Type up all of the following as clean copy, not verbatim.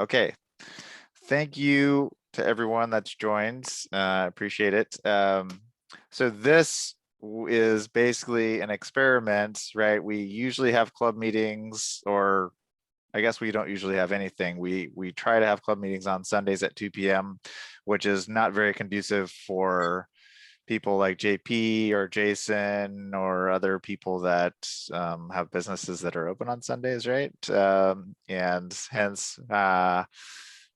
Okay. Thank you to everyone that's joined. Appreciate it. So this is basically an experiment, right? We usually have club meetings, or I guess we don't usually have anything. We try to have club meetings on Sundays at 2 p.m., which is not very conducive for people like JP or Jason or other people that have businesses that are open on Sundays, right? And hence,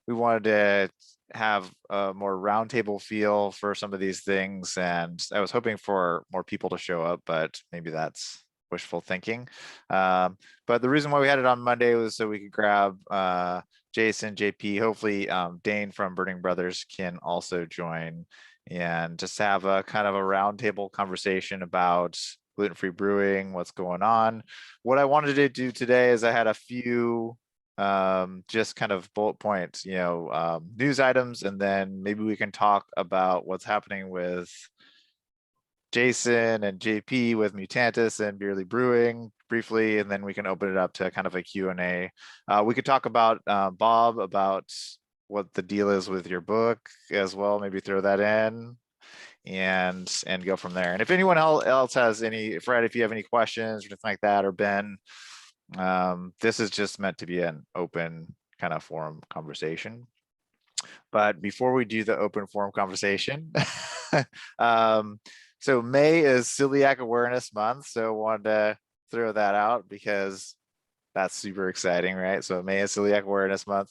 we wanted to have a more roundtable feel for some of these things. And I was hoping for more people to show up, but maybe that's wishful thinking. But the reason why we had it on Monday was so we could grab Jason, JP, hopefully Dane from Burning Brothers can also join, and just have a kind of a roundtable conversation about gluten-free brewing, what's going on. What I wanted to do today is I had a few just kind of bullet points, news items, and then maybe we can talk about what's happening with Jason and JP with Mutantis and Bierly Brewing briefly, and then we can open it up to kind of a Q&A. We could talk about Bob, about what the deal is with your book as well, maybe throw that in and go from there. And if anyone else has any, Fred, if you have any questions or anything like that, or Ben, this is just meant to be an open kind of forum conversation. But before we do the open forum conversation, so May is Celiac Awareness Month. So I wanted to throw that out because that's super exciting, right? So May is Celiac Awareness Month.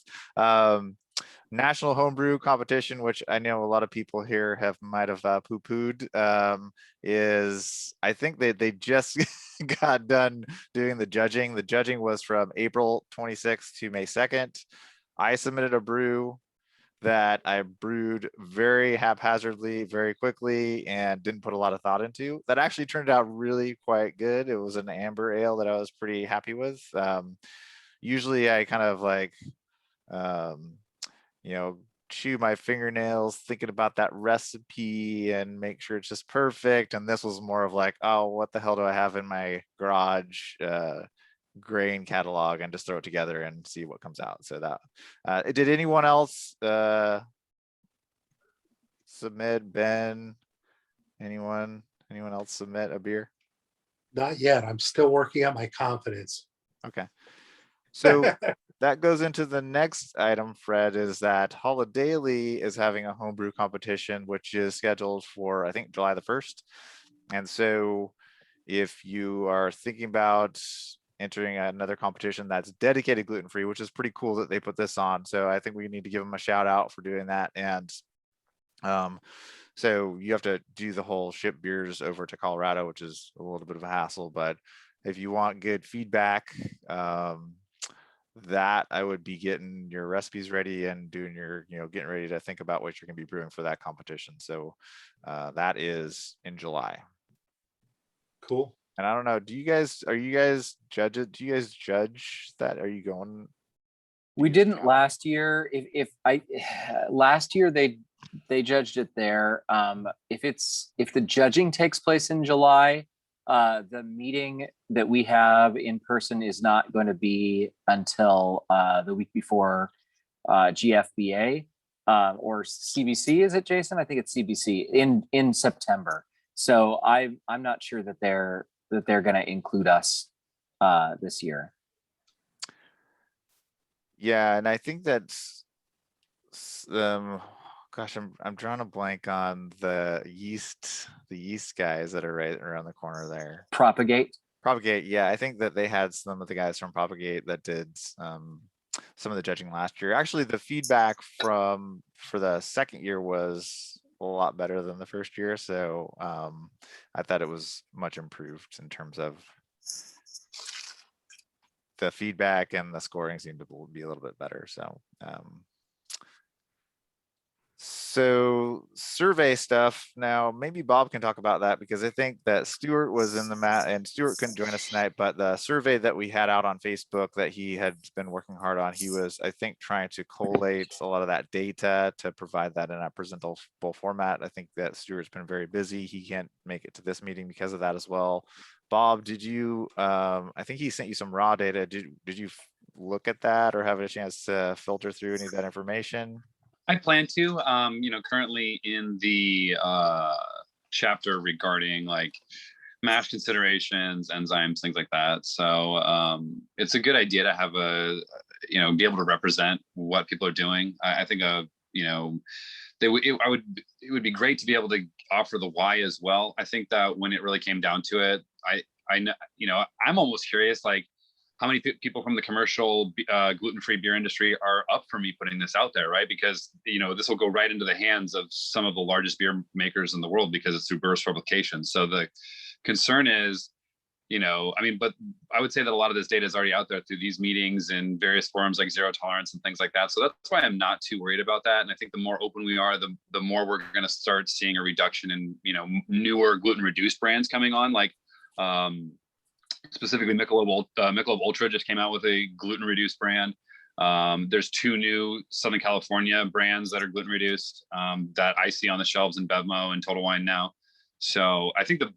National Homebrew Competition, which I know a lot of people here might have poo-pooed, is, I think they just got done doing the judging. The judging was from April 26th to May 2nd. I submitted a brew that I brewed very haphazardly, very quickly, and didn't put a lot of thought into. That actually turned out really quite good. It was an amber ale that I was pretty happy with. Usually I kind of like, chew my fingernails thinking about that recipe and make sure it's just perfect. And this was more of like, oh, what the hell do I have in my garage grain catalog, and just throw it together and see what comes out. So that did anyone else submit? Ben, anyone else submit a beer? Not yet. I'm still working on my confidence. Okay. So that goes into the next item, Fred, is that Holidaily is having a homebrew competition, which is scheduled for, I think, July the 1st. And so if you are thinking about entering another competition that's dedicated gluten-free, which is pretty cool that they put this on. So I think we need to give them a shout out for doing that. And so you have to do the whole ship beers over to Colorado, which is a little bit of a hassle. But if you want good feedback, that I would be getting your recipes ready and doing your, getting ready to think about what you're going to be brewing for that competition. So that is in July. Cool. And I don't know, do you guys judge it? Do you guys judge that? Are you going? We didn't last year. Last year they judged it there. If the judging takes place in July, the meeting that we have in person is not going to be until the week before GFBA or CBC. Is it, Jason? I think it's CBC in September. So I'm not sure that they're going to include us this year. Yeah, and I think that's gosh, I'm drawing a blank on the yeast guys that are right around the corner there. Propagate, yeah. I think that they had some of the guys from Propagate that did some of the judging last year. Actually, the feedback for the second year was a lot better than the first year. So I thought it was much improved in terms of the feedback, and the scoring seemed to be a little bit better. So survey stuff. Now, maybe Bob can talk about that, because I think that Stuart was in the mat, and Stuart couldn't join us tonight, but the survey that we had out on Facebook that he had been working hard on, he was, I think, trying to collate a lot of that data to provide that in a presentable format. I think that Stuart's been very busy. He can't make it to this meeting because of that as well. Bob, did you, I think he sent you some raw data. Did you look at that or have a chance to filter through any of that information? I plan to, currently in the chapter regarding like mash considerations, enzymes, things like that. So it's a good idea to have be able to represent what people are doing. I think it would be great to be able to offer the why as well. I think that when it really came down to it, I'm almost curious, like how many people from the commercial gluten-free beer industry are up for me putting this out there, right? Because this will go right into the hands of some of the largest beer makers in the world because it's through Brewers publications. So the concern is, but I would say that a lot of this data is already out there through these meetings and various forums like Zero Tolerance and things like that. So that's why I'm not too worried about that. And I think the more open we are, the more we're going to start seeing a reduction in, newer gluten-reduced brands coming on, like specifically Michelob Ultra just came out with a gluten-reduced brand. There's 2 new Southern California brands that are gluten-reduced that I see on the shelves in Bevmo and Total Wine now. So I think I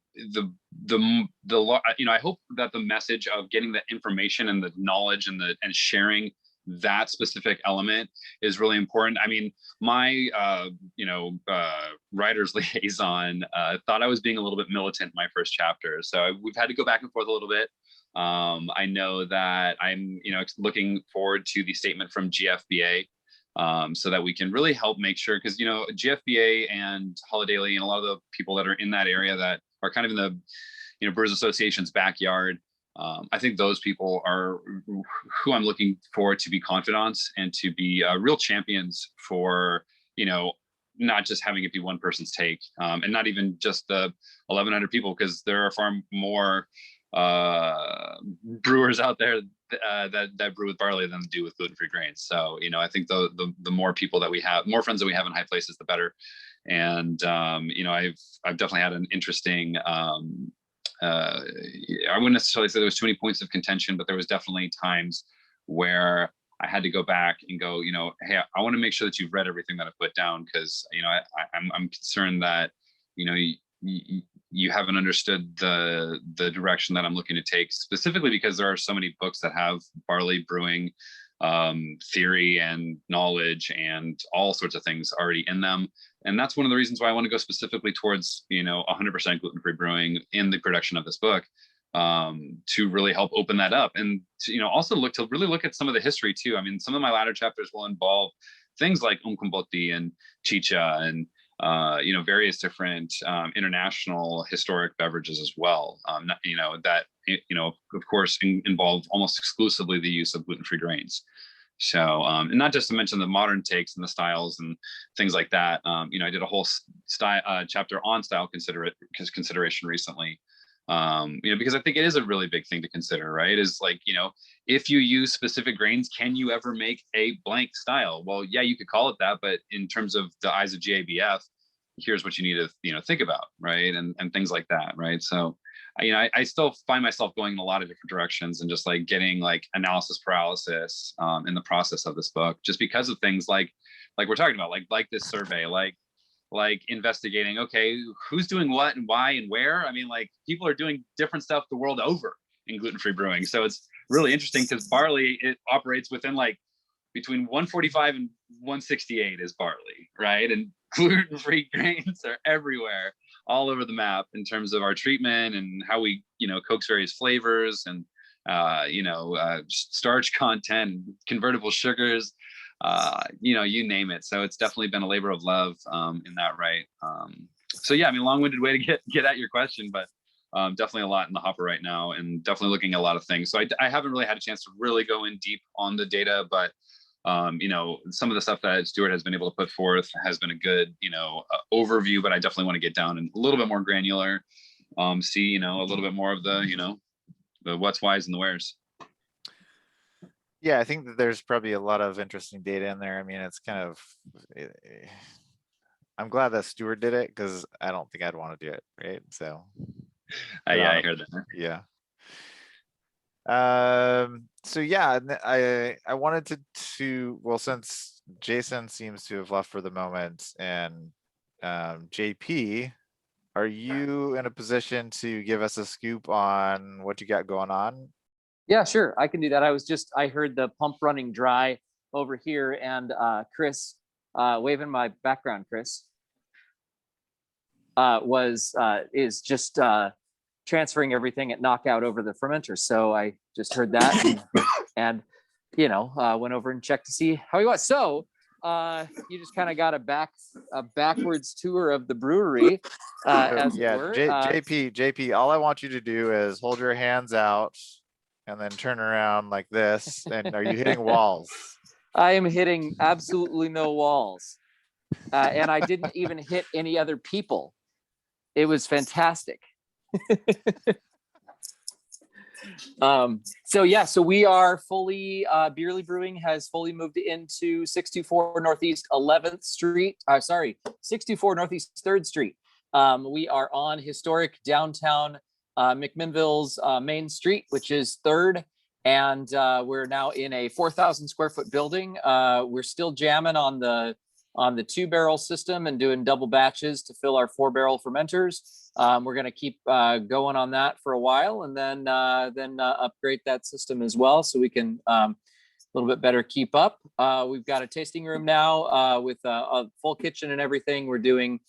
hope that the message of getting the information and the knowledge and sharing that specific element is really important. I mean, my writer's liaison thought I was being a little bit militant in my first chapter, so we've had to go back and forth a little bit. I know that I'm looking forward to the statement from GFBA. So that we can really help make sure, because GFBA and Holidaily and a lot of the people that are in that area that are kind of in the Brewers Association's backyard, I think those people are who I'm looking for to be confidants and to be real champions for not just having it be one person's take, and not even just the 1,100 people, because there are far more brewers out there that brew with barley than do with gluten-free grains. So I think the more people that we have, more friends that we have in high places, the better. And I've definitely had an interesting I wouldn't necessarily say there was too many points of contention, but there was definitely times where I had to go back and go, hey, I want to make sure that you've read everything that I put down, because I'm concerned that you haven't understood the direction that I'm looking to take, specifically because there are so many books that have barley brewing theory and knowledge and all sorts of things already in them. And that's one of the reasons why I want to go specifically towards 100% gluten-free brewing in the production of this book, to really help open that up, and to, also really look at some of the history too. I mean, some of my latter chapters will involve things like umkumbotti and chicha and various different international historic beverages as well. That of course involve almost exclusively the use of gluten-free grains. So and not just to mention the modern takes and the styles and things like that. I did a whole chapter on style consideration recently. Because I think it is a really big thing to consider, right? Is like, if you use specific grains, can you ever make a blank style? Well, yeah, you could call it that, but in terms of the eyes of GABF, here's what you need to, think about, right? And things like that, right? So, I still find myself going in a lot of different directions and just like getting like analysis paralysis in the process of this book, just because of things like we're talking about, like this survey, like investigating, okay, who's doing what and why and where. I mean, like people are doing different stuff the world over in gluten-free brewing. So it's really interesting because barley, it operates within like between 145 and 168 is barley, right? And gluten-free grains are everywhere, all over the map in terms of our treatment and how we, coax various flavors and, starch content, convertible sugars, you name it. So it's definitely been a labor of love in that, right? So yeah, I mean, long-winded way to get at your question, but definitely a lot in the hopper right now, and definitely looking at a lot of things. So I haven't really had a chance to really go in deep on the data, but some of the stuff that Stuart has been able to put forth has been a good, overview, but I definitely want to get down and a little bit more granular, see, a little bit more of the, the what's, whys, and the wheres. Yeah, I think that there's probably a lot of interesting data in there. I mean, it's kind of, I'm glad that Stuart did it, because I don't think I'd want to do it, right? So yeah, I heard that. Yeah. So yeah, I wanted to well, since Jason seems to have left for the moment, and JP, are you in a position to give us a scoop on what you got going on Yeah, sure. I can do that. I heard the pump running dry over here, and Chris, waving my background, Chris, is just transferring everything at knockout over the fermenter. So I just heard that and went over and checked to see how he was. So you just kind of got a backwards tour of the brewery, as it were. JP, all I want you to do is hold your hands out and then turn around like this. And are you hitting walls? I am hitting absolutely no walls. And I didn't even hit any other people. It was fantastic. So we are fully, Bierly Brewing has fully moved into 624 Northeast 11th Street. 624 Northeast 3rd Street. We are on historic downtown McMinnville's Main Street, which is 3rd. And we're now in a 4,000 square foot building. We're still jamming on the 2-barrel system and doing double batches to fill our 4-barrel fermenters. We're going to keep going on that for a while, and then upgrade that system as well, so we can a little bit better keep up. We've got a tasting room now with a full kitchen and everything. We're doing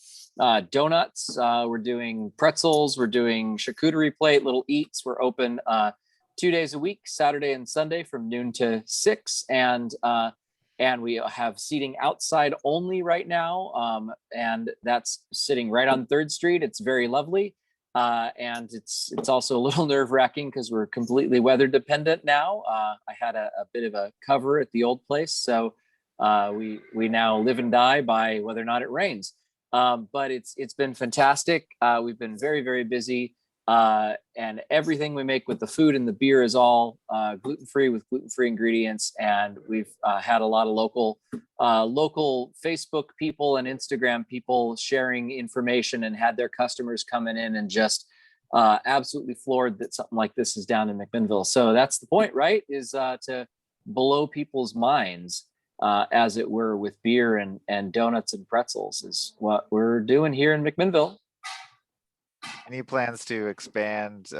donuts, we're doing pretzels, we're doing charcuterie plate, little eats. We're open 2 days a week, Saturday and Sunday from noon to 6, and we have seating outside only right now. And that's sitting right on 3rd Street. It's very lovely. And it's also a little nerve wracking because we're completely weather dependent now. I had a bit of a cover at the old place. So we now live and die by whether or not it rains. But it's been fantastic. We've been very, very busy. And everything we make with the food and the beer is all gluten-free with gluten-free ingredients. And we've had a lot of local Facebook people and Instagram people sharing information, and had their customers coming in and just absolutely floored that something like this is down in McMinnville. So that's the point, right? Is to blow people's minds, as it were, with beer and donuts and pretzels is what we're doing here in McMinnville. Any plans to expand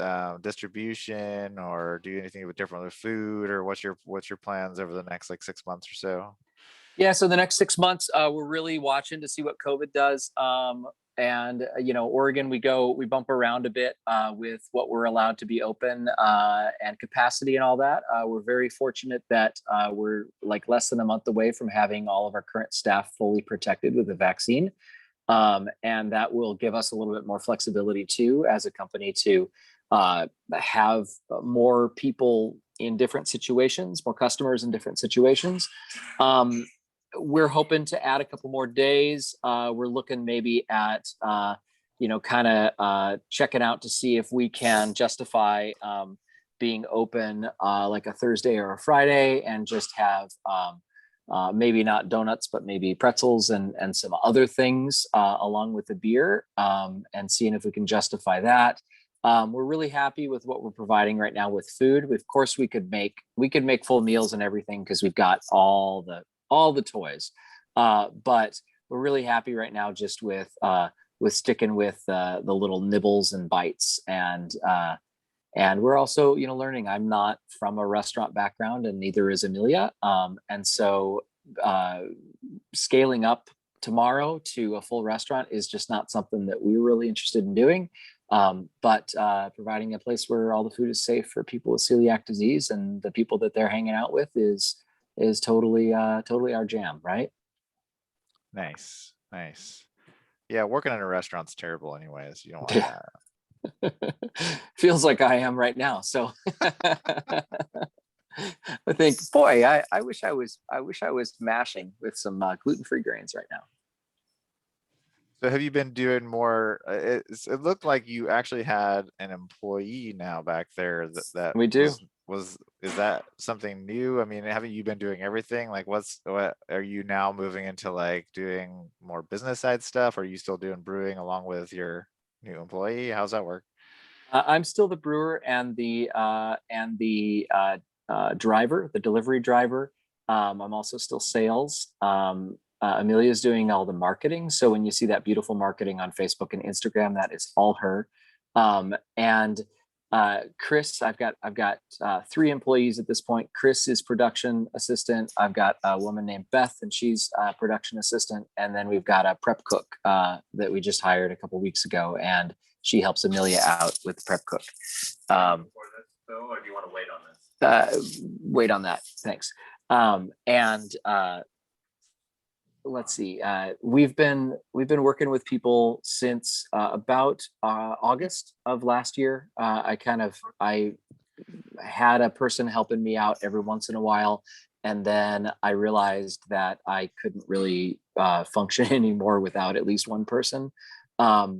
distribution or do anything different with food, or what's your plans over the next like 6 months or so? Yeah, so the next 6 months, we're really watching to see what COVID does. And Oregon, we bump around a bit with what we're allowed to be open and capacity and all that. We're very fortunate that we're like less than a month away from having all of our current staff fully protected with a vaccine. And that will give us a little bit more flexibility too, as a company, to have more people in different situations, more customers in different situations. We're hoping to add a couple more days. We're looking maybe at, checking out to see if we can justify being open like a Thursday or a Friday, and just have maybe not donuts, but maybe pretzels and some other things along with the beer, and seeing if we can justify that. We're really happy with what we're providing right now with food. Of course, we could make full meals and everything because we've got all the toys. But we're really happy right now just with sticking with the little nibbles and bites. And we're also, learning. I'm not from a restaurant background, and neither is Amelia. And so scaling up tomorrow to a full restaurant is just not something that we're really interested in doing. But providing a place where all the food is safe for people with celiac disease and the people that they're hanging out with is totally our jam, right? Nice. Yeah, working in a restaurant's terrible anyways. You don't want that. Feels like I am right now. So I think, boy, I wish I was mashing with some gluten-free grains right now. So have you been doing more? It looked like you actually had an employee now back there that We do. Is that something new? I mean, haven't you been doing everything? Like what are you now moving into, like doing more business side stuff? Or are you still doing brewing along with your new employee? How's that work? I'm still the brewer and the driver, the delivery driver. I'm also still sales. Amelia's doing all the marketing. So when you see that beautiful marketing on Facebook and Instagram, that is all her. And Chris, I've got 3 employees at this point. Chris is production assistant. I've got a woman named Beth, and she's production assistant. And then we've got a prep cook that we just hired a couple weeks ago, and she helps Amelia out with the prep cook. Or do you want to wait on this? Wait on that. Thanks. Let's see. We've been working with people since about August of last year. I had a person helping me out every once in a while, and then I realized that I couldn't really function anymore without at least one person. I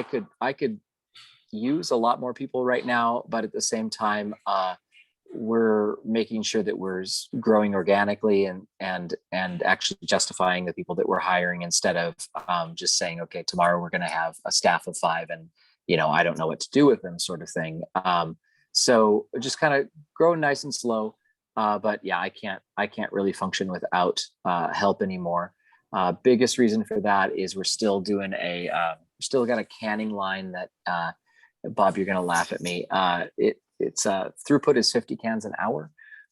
could use a lot more people right now, but at the same time, we're making sure that we're growing organically and actually justifying the people that we're hiring, instead of just saying, okay, tomorrow we're going to have a staff of 5 and I don't know what to do with them, sort of thing. So just kind of growing nice and slow. But yeah, I can't really function without help anymore. Biggest reason for that is we're still doing still got a canning line that Bob, you're going to laugh at me. It's throughput is 50 cans an hour.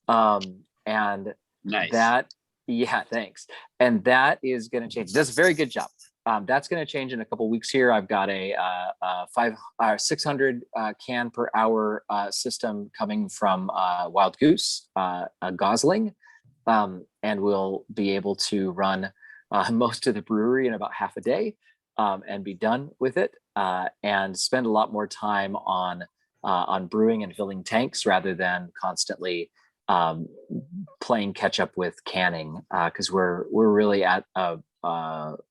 And Nice. Thanks. And that is going to change. That's a very good job. That's going to change in a couple of weeks here. I've got a 600 can per hour system coming from Wild Goose, a Gosling. And we'll be able to run most of the brewery in about half a day and be done with it, and spend a lot more time on brewing and filling tanks rather than constantly playing catch up with canning, because we're really at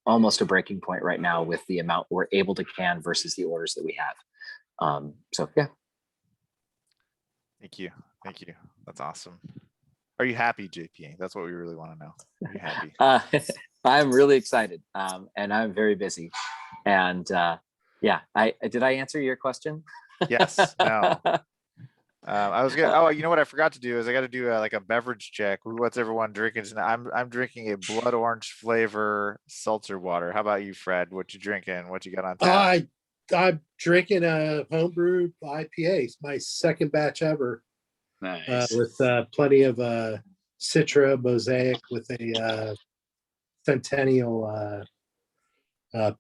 almost a breaking point right now with the amount we're able to can versus the orders that we have. So yeah. Thank you. That's awesome. Are you happy, JP? That's what we really want to know. Are you happy? I'm really excited, and I'm very busy. And yeah, did I answer your question? Yes. No. I was gonna. Oh, you know what I forgot to do is I got to do like a beverage check. What's everyone drinking tonight? I'm drinking a blood orange flavor seltzer water. How about you, Fred? What you drinking? What you got on tap? I'm drinking a homebrew IPA. It's my second batch ever, Nice. with plenty of Citra Mosaic with a Centennial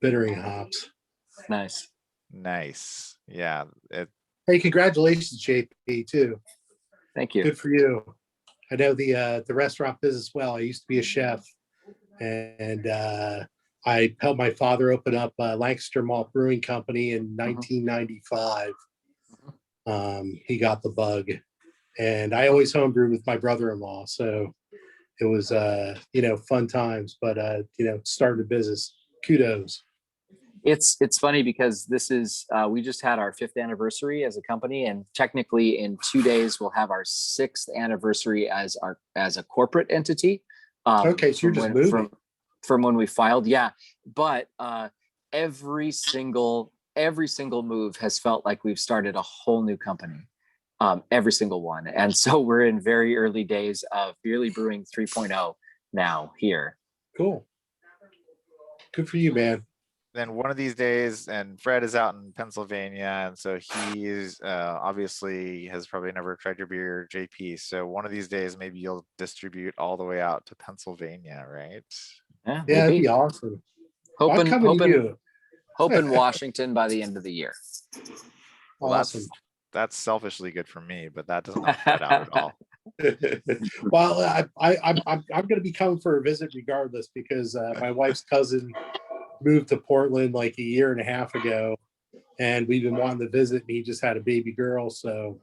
bittering hops. Nice. Yeah. Hey, congratulations, JP, too. Thank you. Good for you. I know the restaurant business well. I used to be a chef, and I helped my father open up Lancaster Malt Brewing Company in 1995. He got the bug, and I always homebrewed with my brother-in-law, so it was fun times. But started a business. Kudos. It's funny because this is we just had our 5th anniversary as a company, and technically in 2 days we'll have our 6th anniversary as a corporate entity. Okay, so you're just moving from when we filed. Yeah, but every single move has felt like we've started a whole new company. Every single one. And so we're in very early days of Bierly Brewing 3.0 now here. Cool. Good for you, man. Then one of these days, and Fred is out in Pennsylvania, and so he's obviously has probably never tried your beer, JP. So one of these days, maybe you'll distribute all the way out to Pennsylvania, right? Yeah, that'd be awesome. Hoping Washington by the end of the year. Well, awesome. That's selfishly good for me, but that doesn't help that out at all. Well, I'm going to be coming for a visit regardless, because my wife's cousin moved to Portland like a year and a half ago, and we've been wanting to visit, and he just had a baby girl, so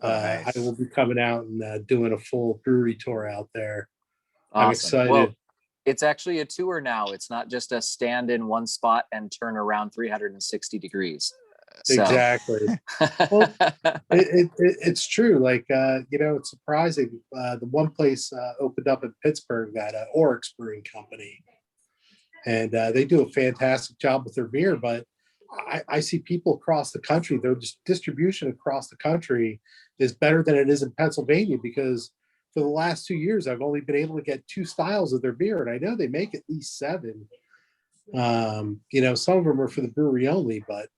nice. I will be coming out and doing a full brewery tour out there. Awesome. I'm excited. Well, it's actually a tour now. It's not just a stand in one spot and turn around 360 degrees. So. Exactly. Well, it's true. Like, it's surprising. The one place opened up in Pittsburgh, that Oryx Brewing Company, and they do a fantastic job with their beer. But I see people across the country, their distribution across the country is better than it is in Pennsylvania, because for the last 2 years, I've only been able to get 2 styles of their beer, and I know they make at least 7. Some of them are for the brewery only, but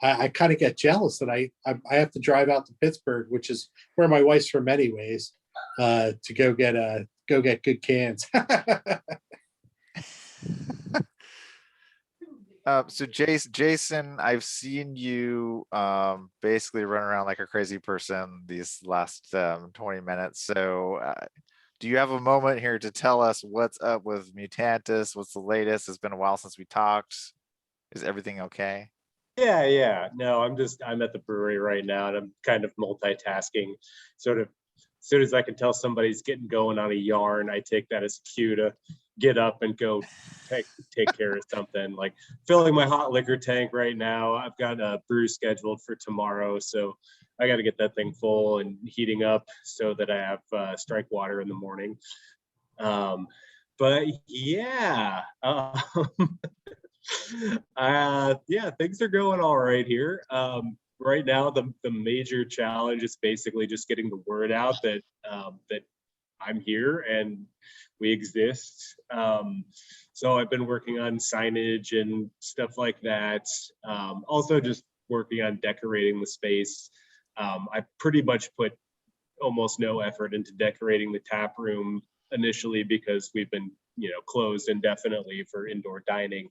I kind of get jealous that I have to drive out to Pittsburgh, which is where my wife's from anyways, to go get good cans. So Jason, I've seen you basically run around like a crazy person these last 20 minutes. So do you have a moment here to tell us what's up with Mutantis? What's the latest? It's been a while since we talked. Is everything okay? Yeah. No, I'm at the brewery right now and I'm kind of multitasking. Sort of as soon as I can tell somebody's getting going on a yarn, I take that as a cue to get up and go take care of something. Like filling my hot liquor tank right now. I've got a brew scheduled for tomorrow, so I got to get that thing full and heating up so that I have strike water in the morning. But yeah, yeah, things are going all right here. Right now, the major challenge is basically just getting the word out that that I'm here and we exist. So I've been working on signage and stuff like that. Also, just working on decorating the space. I pretty much put almost no effort into decorating the tap room initially because we've been, closed indefinitely for indoor dining.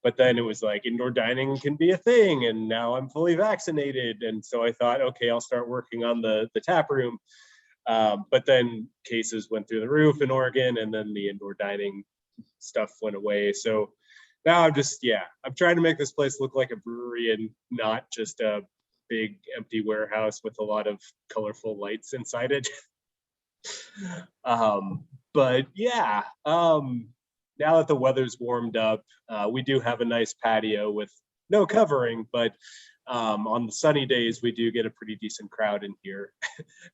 But then it was like indoor dining can be a thing, and now I'm fully vaccinated, and so I thought, okay, I'll start working on the tap room. But then cases went through the roof in Oregon, and then the indoor dining stuff went away. So now I'm trying to make this place look like a brewery and not just a big empty warehouse with a lot of colorful lights inside it. But yeah, now that the weather's warmed up, we do have a nice patio with no covering, but on the sunny days, we do get a pretty decent crowd in here.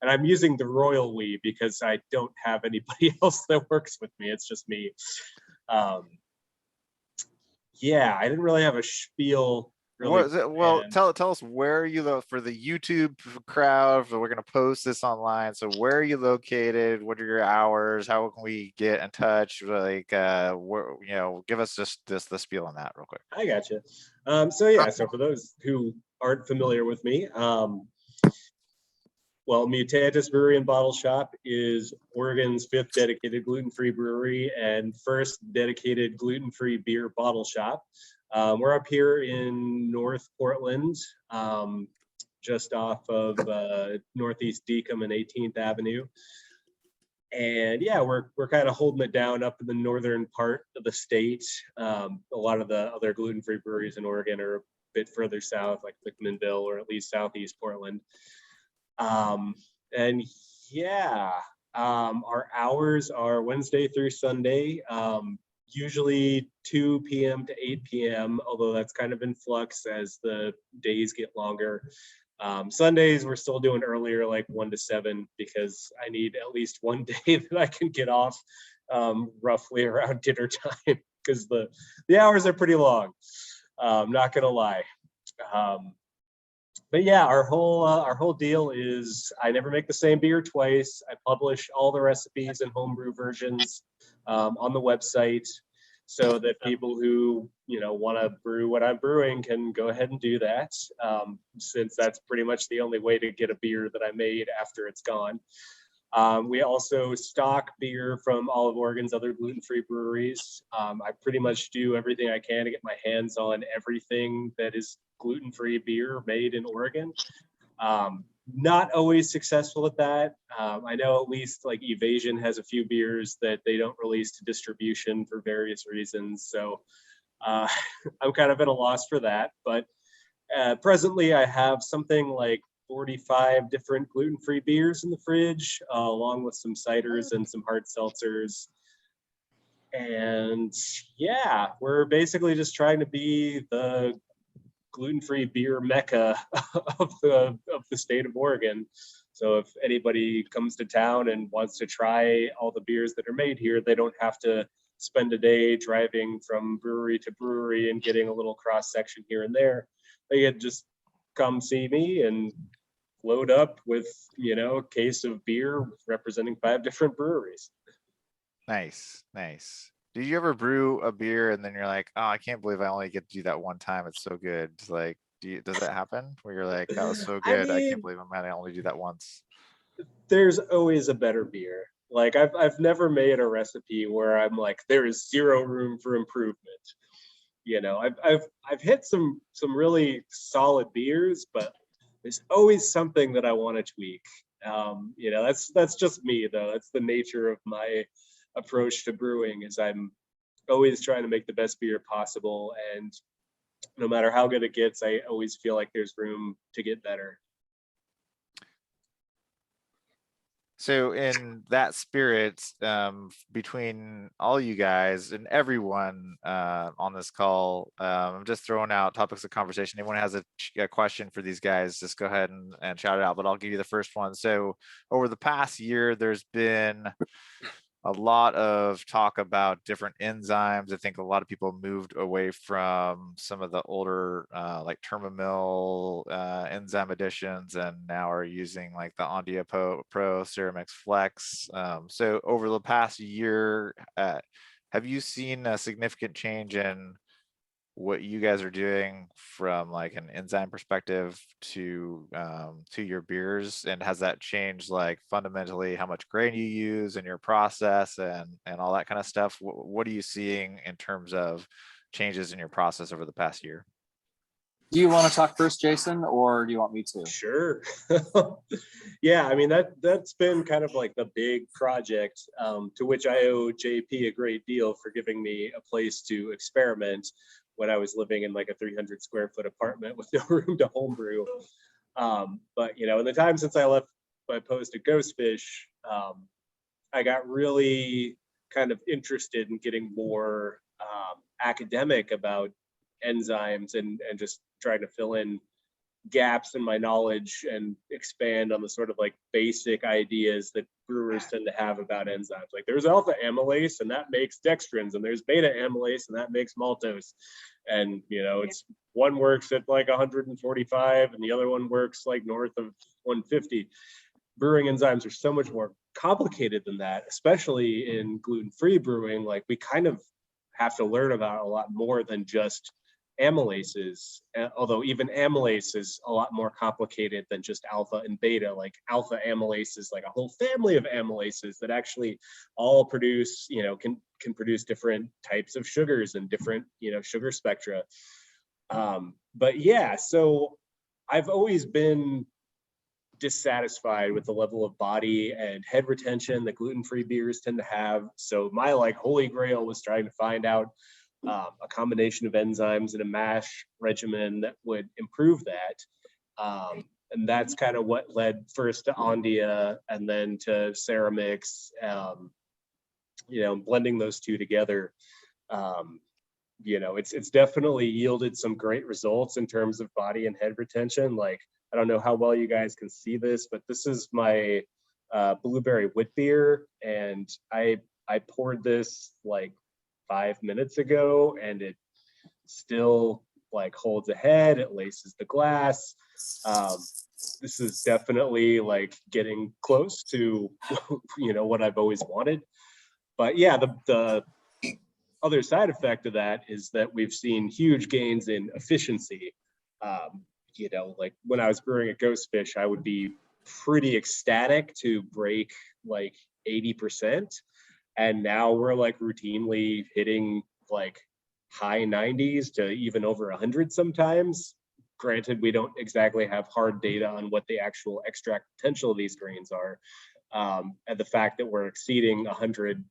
And I'm using the royal we because I don't have anybody else that works with me. It's just me. Yeah, I didn't really have a spiel. Really, well, tell us where you for the YouTube crowd. We're gonna post this online. So where are you located? What are your hours? How can we get in touch? Like, give us just the spiel on that real quick. I gotcha. So for those who aren't familiar with me, Mutantis Brewery and Bottle Shop is Oregon's 5th dedicated gluten-free brewery and first dedicated gluten-free beer bottle shop. We're up here in North Portland, just off of Northeast Deacom and 18th Avenue. And yeah, we're kind of holding it down up in the northern part of the state. A lot of the other gluten-free breweries in Oregon are a bit further south, like Lickmanville or at least Southeast Portland. And yeah, our hours are Wednesday through Sunday, usually 2 p.m. to 8 p.m., although that's kind of in flux as the days get longer. Sundays, we're still doing earlier, like 1 to 7, because I need at least one day that I can get off roughly around dinner time, because the hours are pretty long. Not gonna lie. But yeah, our whole deal is I never make the same beer twice. I publish all the recipes and homebrew versions on the website, so that people who want to brew what I'm brewing can go ahead and do that, since that's pretty much the only way to get a beer that I made after it's gone. We also stock beer from all of Oregon's other gluten-free breweries. I pretty much do everything I can to get my hands on everything that is gluten-free beer made in Oregon. Not always successful at that. I know at least like Evasion has a few beers that they don't release to distribution for various reasons. So I'm kind of at a loss for that. But presently I have something like 45 different gluten-free beers in the fridge, along with some ciders and some hard seltzers. And yeah, we're basically just trying to be the gluten-free beer mecca of the state of Oregon. So if anybody comes to town and wants to try all the beers that are made here, they don't have to spend a day driving from brewery to brewery and getting a little cross section here and there. They can just come see me and load up with a case of beer representing 5 different breweries. Nice. Did you ever brew a beer and then you're like, oh, I can't believe I only get to do that one time? It's so good. It's like, Does that happen where you're like, that was so I good, I can't mean, believe I'm gonna only do that once? there's always a better beer. Like I've never made a recipe where I'm like, there is zero room for improvement. You know, I've hit some really solid beers, but there's always something that I want to tweak. You know, that's just me though. That's the nature of my approach to brewing is I'm always trying to make the best beer possible. And no matter how good it gets, I always feel like there's room to get better. So in that spirit, between all you guys and everyone on this call, I'm just throwing out topics of conversation. Anyone has a question for these guys, just go ahead and shout it out, but I'll give you the first one. So over the past year, there's been a lot of talk about different enzymes. I think a lot of people moved away from some of the older like Termamil enzyme additions and now are using like the Ondia Pro Ceramix Flex. So over the past year, have you seen a significant change in what you guys are doing from like an enzyme perspective to your beers, and has that changed like fundamentally how much grain you use in your process and all that kind of stuff? What are you seeing in terms of changes in your process over the past year? Do you want to talk first, Jason, or do you want me to? Sure. Yeah, I mean that's been kind of like the big project, to which I owe JP a great deal for giving me a place to experiment when I was living in like a 300 square foot apartment with no room to homebrew. But you know, in the time since I left my post at Ghostfish, I got really kind of interested in getting more academic about enzymes and just trying to fill in gaps in my knowledge and expand on the sort of like basic ideas that brewers tend to have about enzymes. Like there's alpha amylase and that makes dextrins, and there's beta amylase and that makes maltose. And you know, it's one works at like 145 and the other one works like north of 150. Brewing enzymes are so much more complicated than that, especially in gluten-free brewing. Like we kind of have to learn about a lot more than just amylases, although even amylase is a lot more complicated than just alpha and beta. Like alpha amylase is like a whole family of amylases that actually all produce, you know, can produce different types of sugars and different, you know, sugar spectra. But yeah, so I've always been dissatisfied with the level of body and head retention that gluten-free beers tend to have. So my like holy grail was trying to find out a combination of enzymes in a mash regimen that would improve that. And that's kind of what led first to Ondia and then to Ceramix, you know, blending those two together. You know, it's definitely yielded some great results in terms of body and head retention. Like, I don't know how well you guys can see this, but this is my blueberry wit beer. And I poured this like 5 minutes ago and it still like holds a head, it laces the glass. This is definitely like getting close to you know, what I've always wanted. But yeah, the other side effect of that is that we've seen huge gains in efficiency. You know, like when I was brewing at Ghostfish, I would be pretty ecstatic to break like 80%. And now we're like routinely hitting like high 90s to even over 100 sometimes. Granted, we don't exactly have hard data on what the actual extract potential of these grains are. And the fact that we're exceeding 100%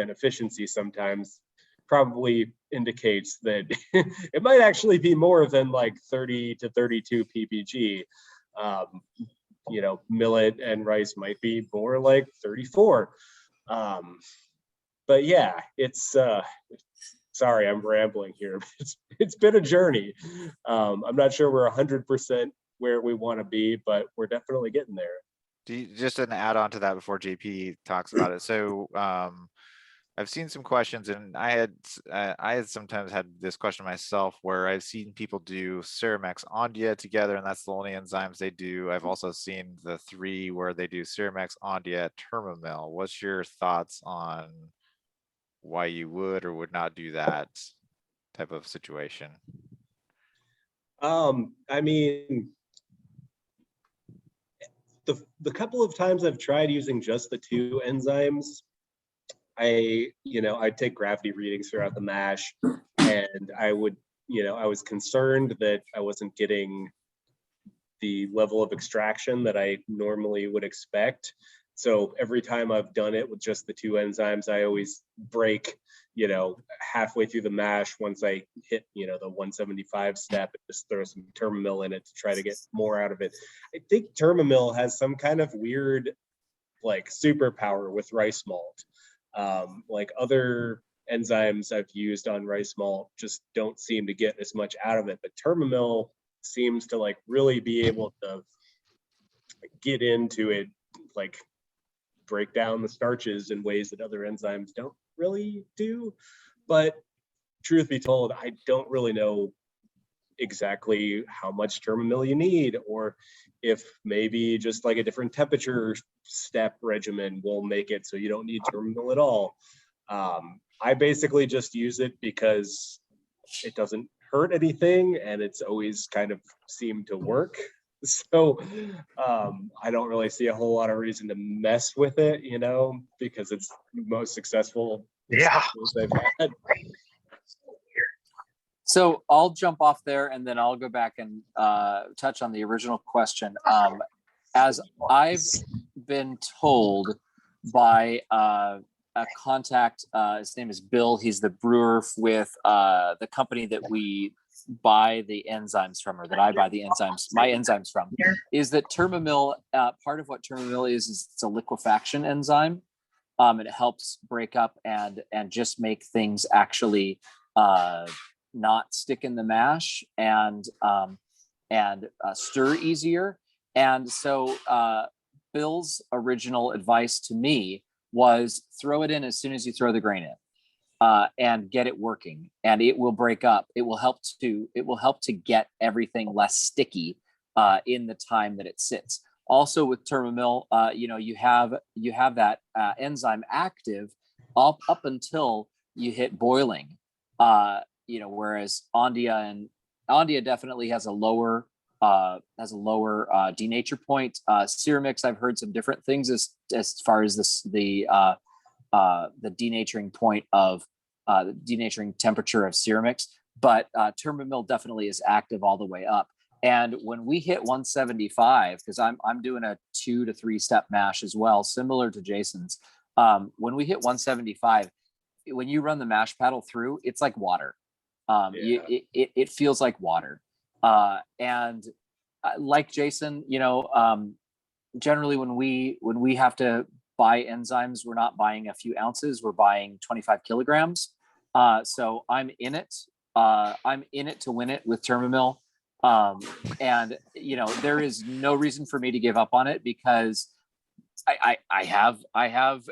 efficiency sometimes probably indicates that it might actually be more than like 30 to 32 ppg. You know, millet and rice might be more like 34. But yeah, it's sorry, I'm rambling here. It's been a journey. I'm not sure we're 100% where we want to be, but we're definitely getting there. Just an add on to that before JP talks about it. So I've seen some questions, and I had sometimes had this question myself where I've seen people do Ceramix Ondia together, and that's the only enzymes they do. I've also seen the three where they do Ceramix Ondia Termamil. What's your thoughts on why you would or would not do that type of situation? I mean, the couple of times I've tried using just the two enzymes, I'd take gravity readings throughout the mash, and I was concerned that I wasn't getting the level of extraction that I normally would expect. So every time I've done it with just the two enzymes, I always break, halfway through the mash once I hit, the 175 step, and just throw some Termamil in it to try to get more out of it. I think Termamil has some kind of weird, like, superpower with rice malt. Like other enzymes I've used on rice malt just don't seem to get as much out of it, but Termamil seems to like really be able to get into it, like break down the starches in ways that other enzymes don't really do. But truth be told, I don't really know exactly how much Termamil you need, or if maybe just like a different temperature step regimen will make it so you don't need Termamil at all. I basically just use it because it doesn't hurt anything, and it's always kind of seemed to work. So I don't really see a whole lot of reason to mess with it, because it's the most successful they've had. So I'll jump off there, and then I'll go back and touch on the original question. As I've been told by a contact, his name is Bill. He's the brewer with the company that we buy the enzymes from, or that I buy my enzymes from, is that Termamil, part of what Termamil is it's a liquefaction enzyme. It helps break up and just make things actually not stick in the mash and stir easier. And so Bill's original advice to me was throw it in as soon as you throw the grain in, and get it working, and it will break up. It will help to get everything less sticky in the time that it sits. Also with Termamil, you have that enzyme active up until you hit boiling. Whereas Ondia definitely has a lower denature point. Ceramix, I've heard some different things as far as the denaturing point of the denaturing temperature of Ceramix, but Termamil definitely is active all the way up. And when we hit 175, because I'm doing a 2 to 3 step mash as well, similar to Jason's. When we hit 175, when you run the mash paddle through, it's like water. It feels like water. And like Jason, generally when we have to buy enzymes, we're not buying a few ounces, we're buying 25 kilograms. So I'm in it to win it with Termamil. And there is no reason for me to give up on it, because I have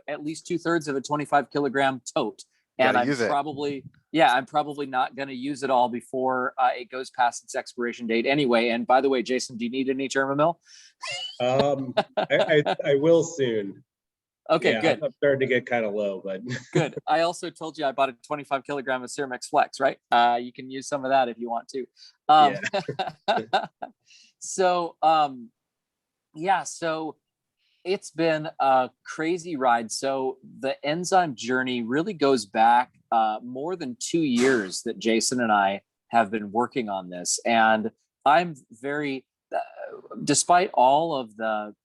at least 2/3 of a 25 kilogram tote, and I'm probably not going to use it all before it goes past its expiration date anyway. And by the way, Jason, do you need any Termamil? I will soon. Okay, yeah, good. I'm starting to get kind of low, but good. I also told you I bought a 25 kilogram of Ceramix Flex, right? You can use some of that if you want to. So it's been a crazy ride. So the enzyme journey really goes back more than 2 years that Jason and I have been working on this. And I'm very, despite all of the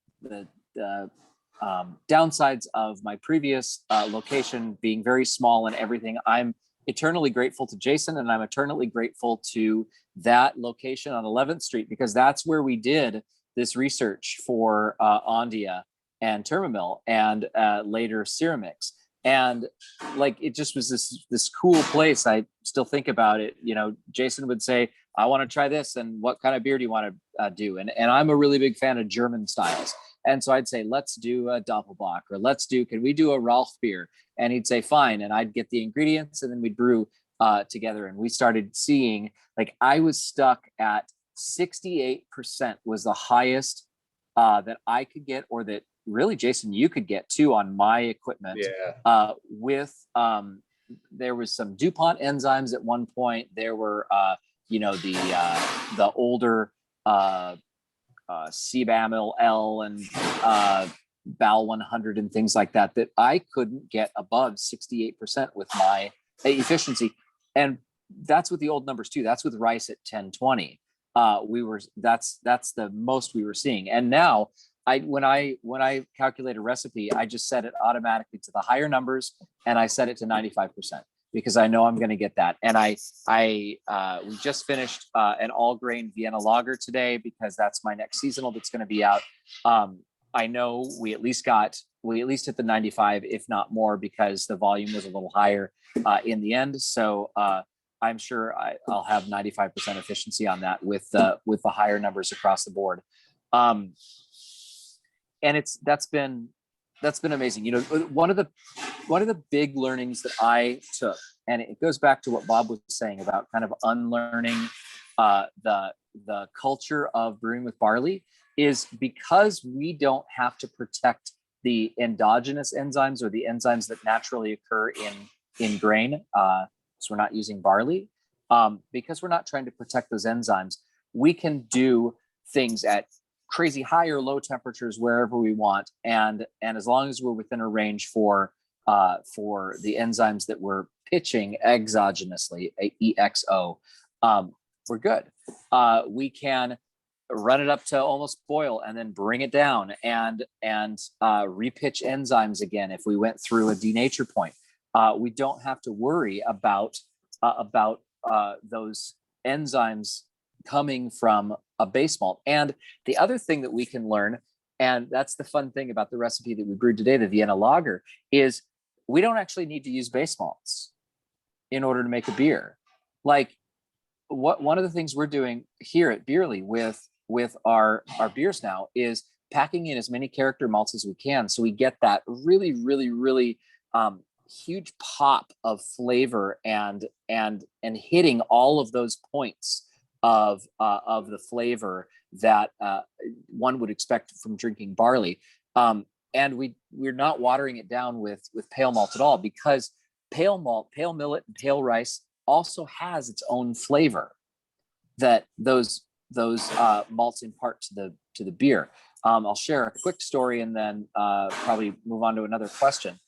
downsides of my previous location being very small and everything, I'm eternally grateful to Jason, and I'm eternally grateful to that location on 11th Street, because that's where we did this research for Ondia and Termamil and later Ceramix. And like, it just was this cool place. I still think about it. Jason would say, I want to try this, and what kind of beer do you want to do? And I'm a really big fan of German styles. And so I'd say, let's do a Doppelbock, or can we do a Ralph beer? And he'd say, fine. And I'd get the ingredients, and then we'd brew together. And we started seeing, like, I was stuck at 68% was the highest that I could get, or that really, Jason, you could get too on my equipment. With there was some DuPont enzymes at one point. There were the older CBAM L and BAL 100 and things like that I couldn't get above 68% with my efficiency. And that's with the old numbers too. That's with rice at 1020. That's the most we were seeing. And now when I calculate a recipe, I just set it automatically to the higher numbers, and I set it to 95% because I know I'm going to get that. And we just finished an all grain Vienna lager today because that's my next seasonal that's going to be out. I know we at least hit the 95, if not more, because the volume was a little higher in the end. So I'm sure I'll have 95% efficiency on that with the higher numbers across the board. And that's been amazing. One of the big learnings that I took, and it goes back to what Bob was saying about kind of unlearning the culture of brewing with barley, is because we don't have to protect the endogenous enzymes or the enzymes that naturally occur in grain. So we're not using barley. Because we're not trying to protect those enzymes, we can do things at crazy high or low temperatures wherever we want, and as long as we're within a range for the enzymes that we're pitching exogenously, EXO, we're good. We can run it up to almost boil and then bring it down and repitch enzymes again if we went through a denature point. We don't have to worry about those enzymes coming from a base malt. And the other thing that we can learn, and that's the fun thing about the recipe that we brewed today, the Vienna lager, is we don't actually need to use base malts in order to make a beer. Like one of the things we're doing here at Bierly with our beers now is packing in as many character malts as we can, so we get that really, really, really huge pop of flavor and hitting all of those points of the flavor that one would expect from drinking barley. And we're not watering it down with pale malt at all, because pale malt, pale millet, and pale rice also has its own flavor that those malts impart to the beer. I'll share a quick story and then probably move on to another question.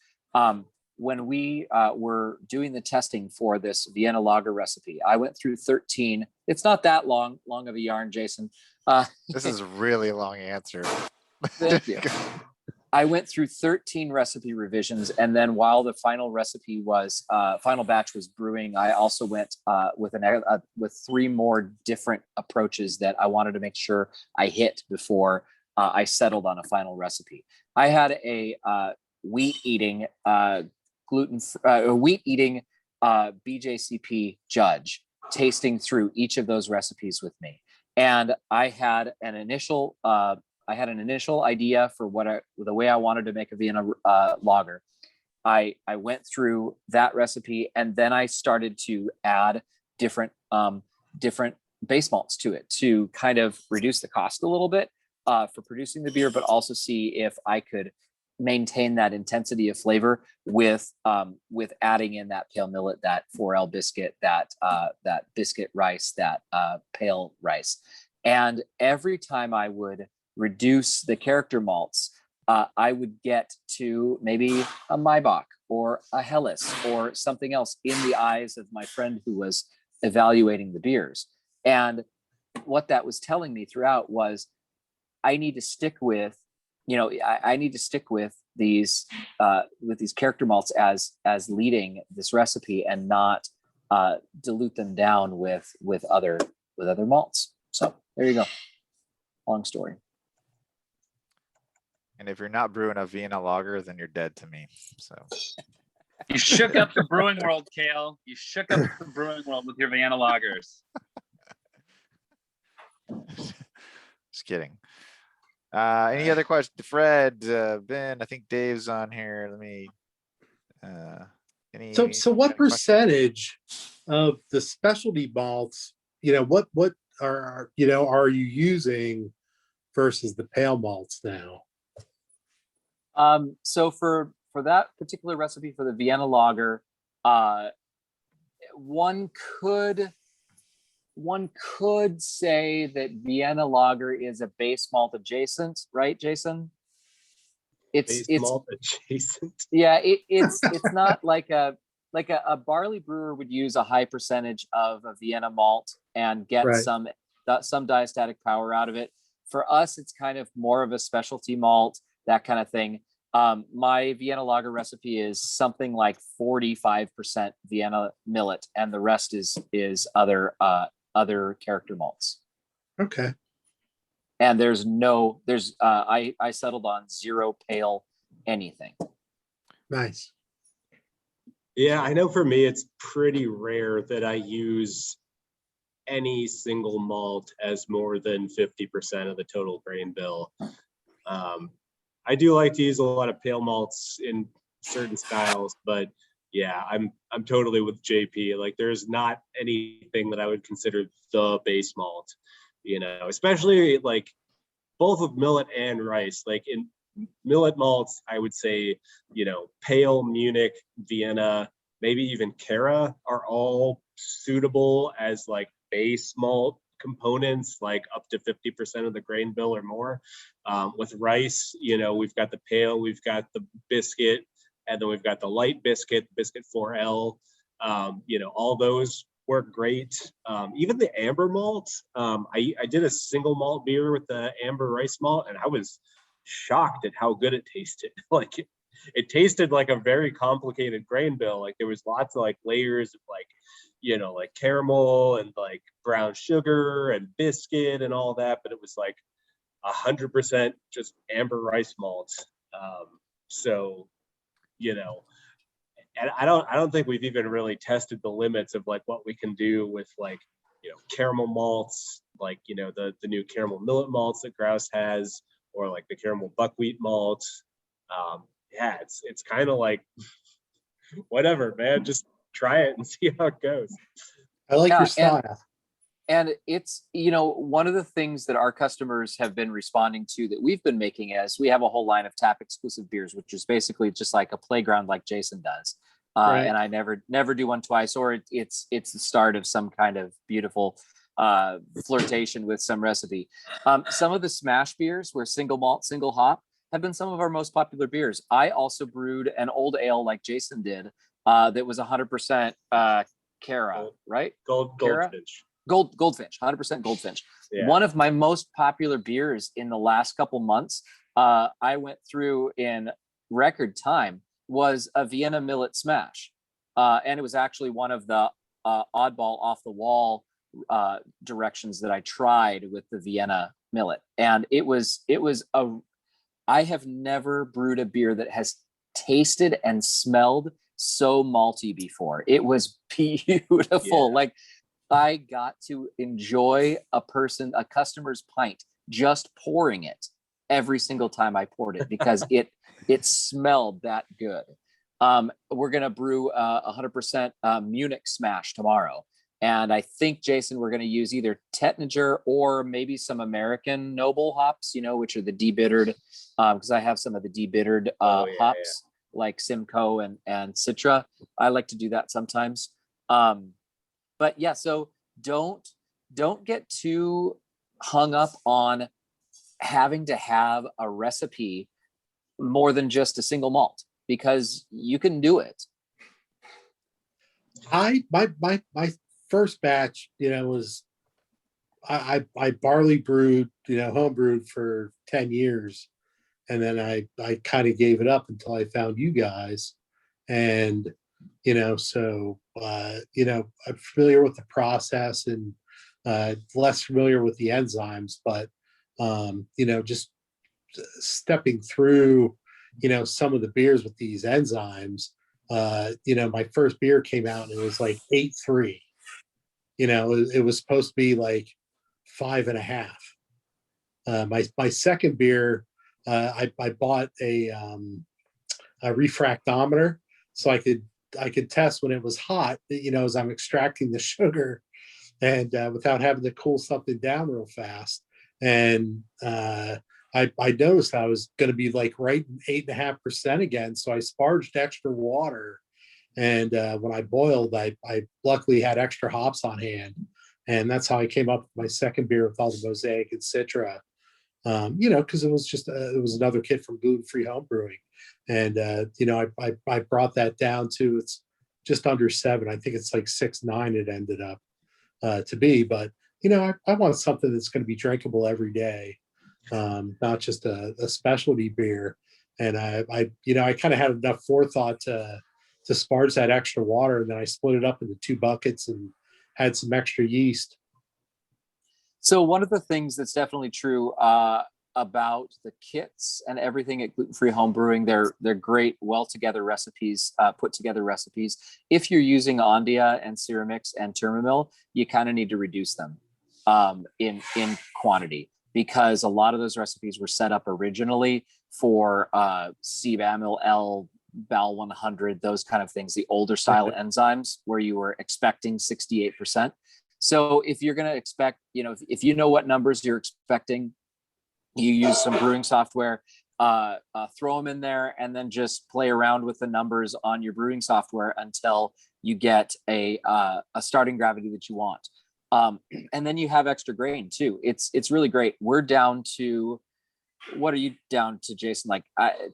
When we were doing the testing for this Vienna lager recipe, I went through 13. It's not that long of a yarn, Jason. This is a really long answer. Thank you. I went through 13 recipe revisions, and then while the final recipe was final batch was brewing, I also went with 3 more different approaches that I wanted to make sure I hit before I settled on a final recipe. I had a wheat eating BJCP judge tasting through each of those recipes with me, and I had an initial idea for the way I wanted to make a Vienna lager. I went through that recipe, and then I started to add different base malts to it to kind of reduce the cost a little bit for producing the beer, but also see if I could maintain that intensity of flavor with adding in that pale millet, that 4L biscuit, that biscuit rice, that pale rice. And every time I would reduce the character malts, I would get to maybe a Maibach or a Helles or something else in the eyes of my friend who was evaluating the beers. And what that was telling me throughout was I need to stick with, I need to stick with these character malts as leading this recipe and not dilute them down with other malts. So there you go. Long story. And if you're not brewing a Vienna lager, then you're dead to me. So you shook up the brewing world, Kale. You shook up the brewing world with your Vienna lagers. Just kidding. Any other questions? Fred, Ben, I think Dave's on here. Let me. So what percentage of the specialty malts, what are you using versus the pale malts now? So for that particular recipe for the Vienna lager, one could one could say that Vienna lager is a base malt adjacent, right, Jason? It's malt adjacent. Yeah, it's not like a barley brewer would use a high percentage of a Vienna malt and get Right. some diastatic power out of it. For us, it's kind of more of a specialty malt, that kind of thing. My Vienna lager recipe is something like 45% Vienna millet, and the rest is other character malts. Okay. And I settled on 0 pale anything. Nice. Yeah, I know for me, it's pretty rare that I use any single malt as more than 50% of the total grain bill. I do like to use a lot of pale malts in certain styles, but yeah, I'm totally with JP. Like, there's not anything that I would consider the base malt, especially like both of millet and rice. Like in millet malts, I would say, pale, Munich, Vienna, maybe even Cara are all suitable as like base malt components, like up to 50% of the grain bill or more. With rice, we've got the pale, we've got the biscuit, and then we've got the light biscuit 4L. All those work great. Even the amber malt, I did a single malt beer with the amber rice malt, and I was shocked at how good it tasted. Like it tasted like a very complicated grain bill. Like there was lots of like layers of like, like caramel and like brown sugar and biscuit and all that, but it was like 100% just amber rice malt. So, and I don't think we've even really tested the limits of like what we can do with like, caramel malts, like, the new caramel millet malts that Grouse has, or like the caramel buckwheat malt. Yeah, it's kind of like whatever, man, just try it and see how it goes. I like your style. And it's, one of the things that our customers have been responding to that we've been making is we have a whole line of tap exclusive beers, which is basically just like a playground like Jason does. Right. And I never do one twice, or it's the start of some kind of beautiful flirtation with some recipe. Some of the smash beers where single malt, single hop have been some of our most popular beers. I also brewed an old ale like Jason did that was 100% Cara, right? Goldfinch. Goldfinch, 100% Goldfinch. Yeah. One of my most popular beers in the last couple months, I went through in record time, was a Vienna millet smash. And it was actually one of the oddball off the wall directions that I tried with the Vienna millet. And I have never brewed a beer that has tasted and smelled so malty before. It was beautiful. Yeah. Like I got to enjoy a customer's pint just pouring it every single time I poured it because it smelled that good. We're going to brew 100% Munich smash tomorrow. And I think, Jason, we're going to use either Tettnager or maybe some American Noble hops, which are the debittered, because I have some of the debittered hops like Simcoe and Citra. I like to do that sometimes. But yeah, so don't get too hung up on having to have a recipe more than just a single malt, because you can do it. My first batch, was I barley brewed, home brewed for 10 years. And then I kind of gave it up until I found you guys. And, so, I'm familiar with the process and less familiar with the enzymes, but, just stepping through, some of the beers with these enzymes, my first beer came out and it was like 8.3. It was supposed to be like 5.5. My second beer, I bought a refractometer so I could test when it was hot, as I'm extracting the sugar and without having to cool something down real fast. And I noticed I was going to be like right 8.5% again. So I sparged extra water. And when I boiled, I luckily had extra hops on hand. And that's how I came up with my second beer with all the Mosaic and Citra. You know, because it was just it was another kit from Gluten Free Homebrewing, and you know, I brought that down to it's just under 7. I think it's like 6.9. It ended up to be, but you know, I want something that's going to be drinkable every day, not just a specialty beer. And you know, I kind of had enough forethought to sparge that extra water, and then I split it up into 2 buckets and had some extra yeast. So one of the things that's definitely true about the kits and everything at Gluten Free Homebrewing, they're great, well together recipes, put together recipes. If you're using Ondia and Ceramix and Thermomil, you kind of need to reduce them in quantity, because a lot of those recipes were set up originally for CBAML L, BAL 100, those kind of things, the older style enzymes where you were expecting 68%. So if you're going to expect, you know, if you know what numbers you're expecting, you use some brewing software, throw them in there, and then just play around with the numbers on your brewing software until you get a starting gravity that you want. And then you have extra grain too. It's really great. We're down to, what are you down to, Jason? Like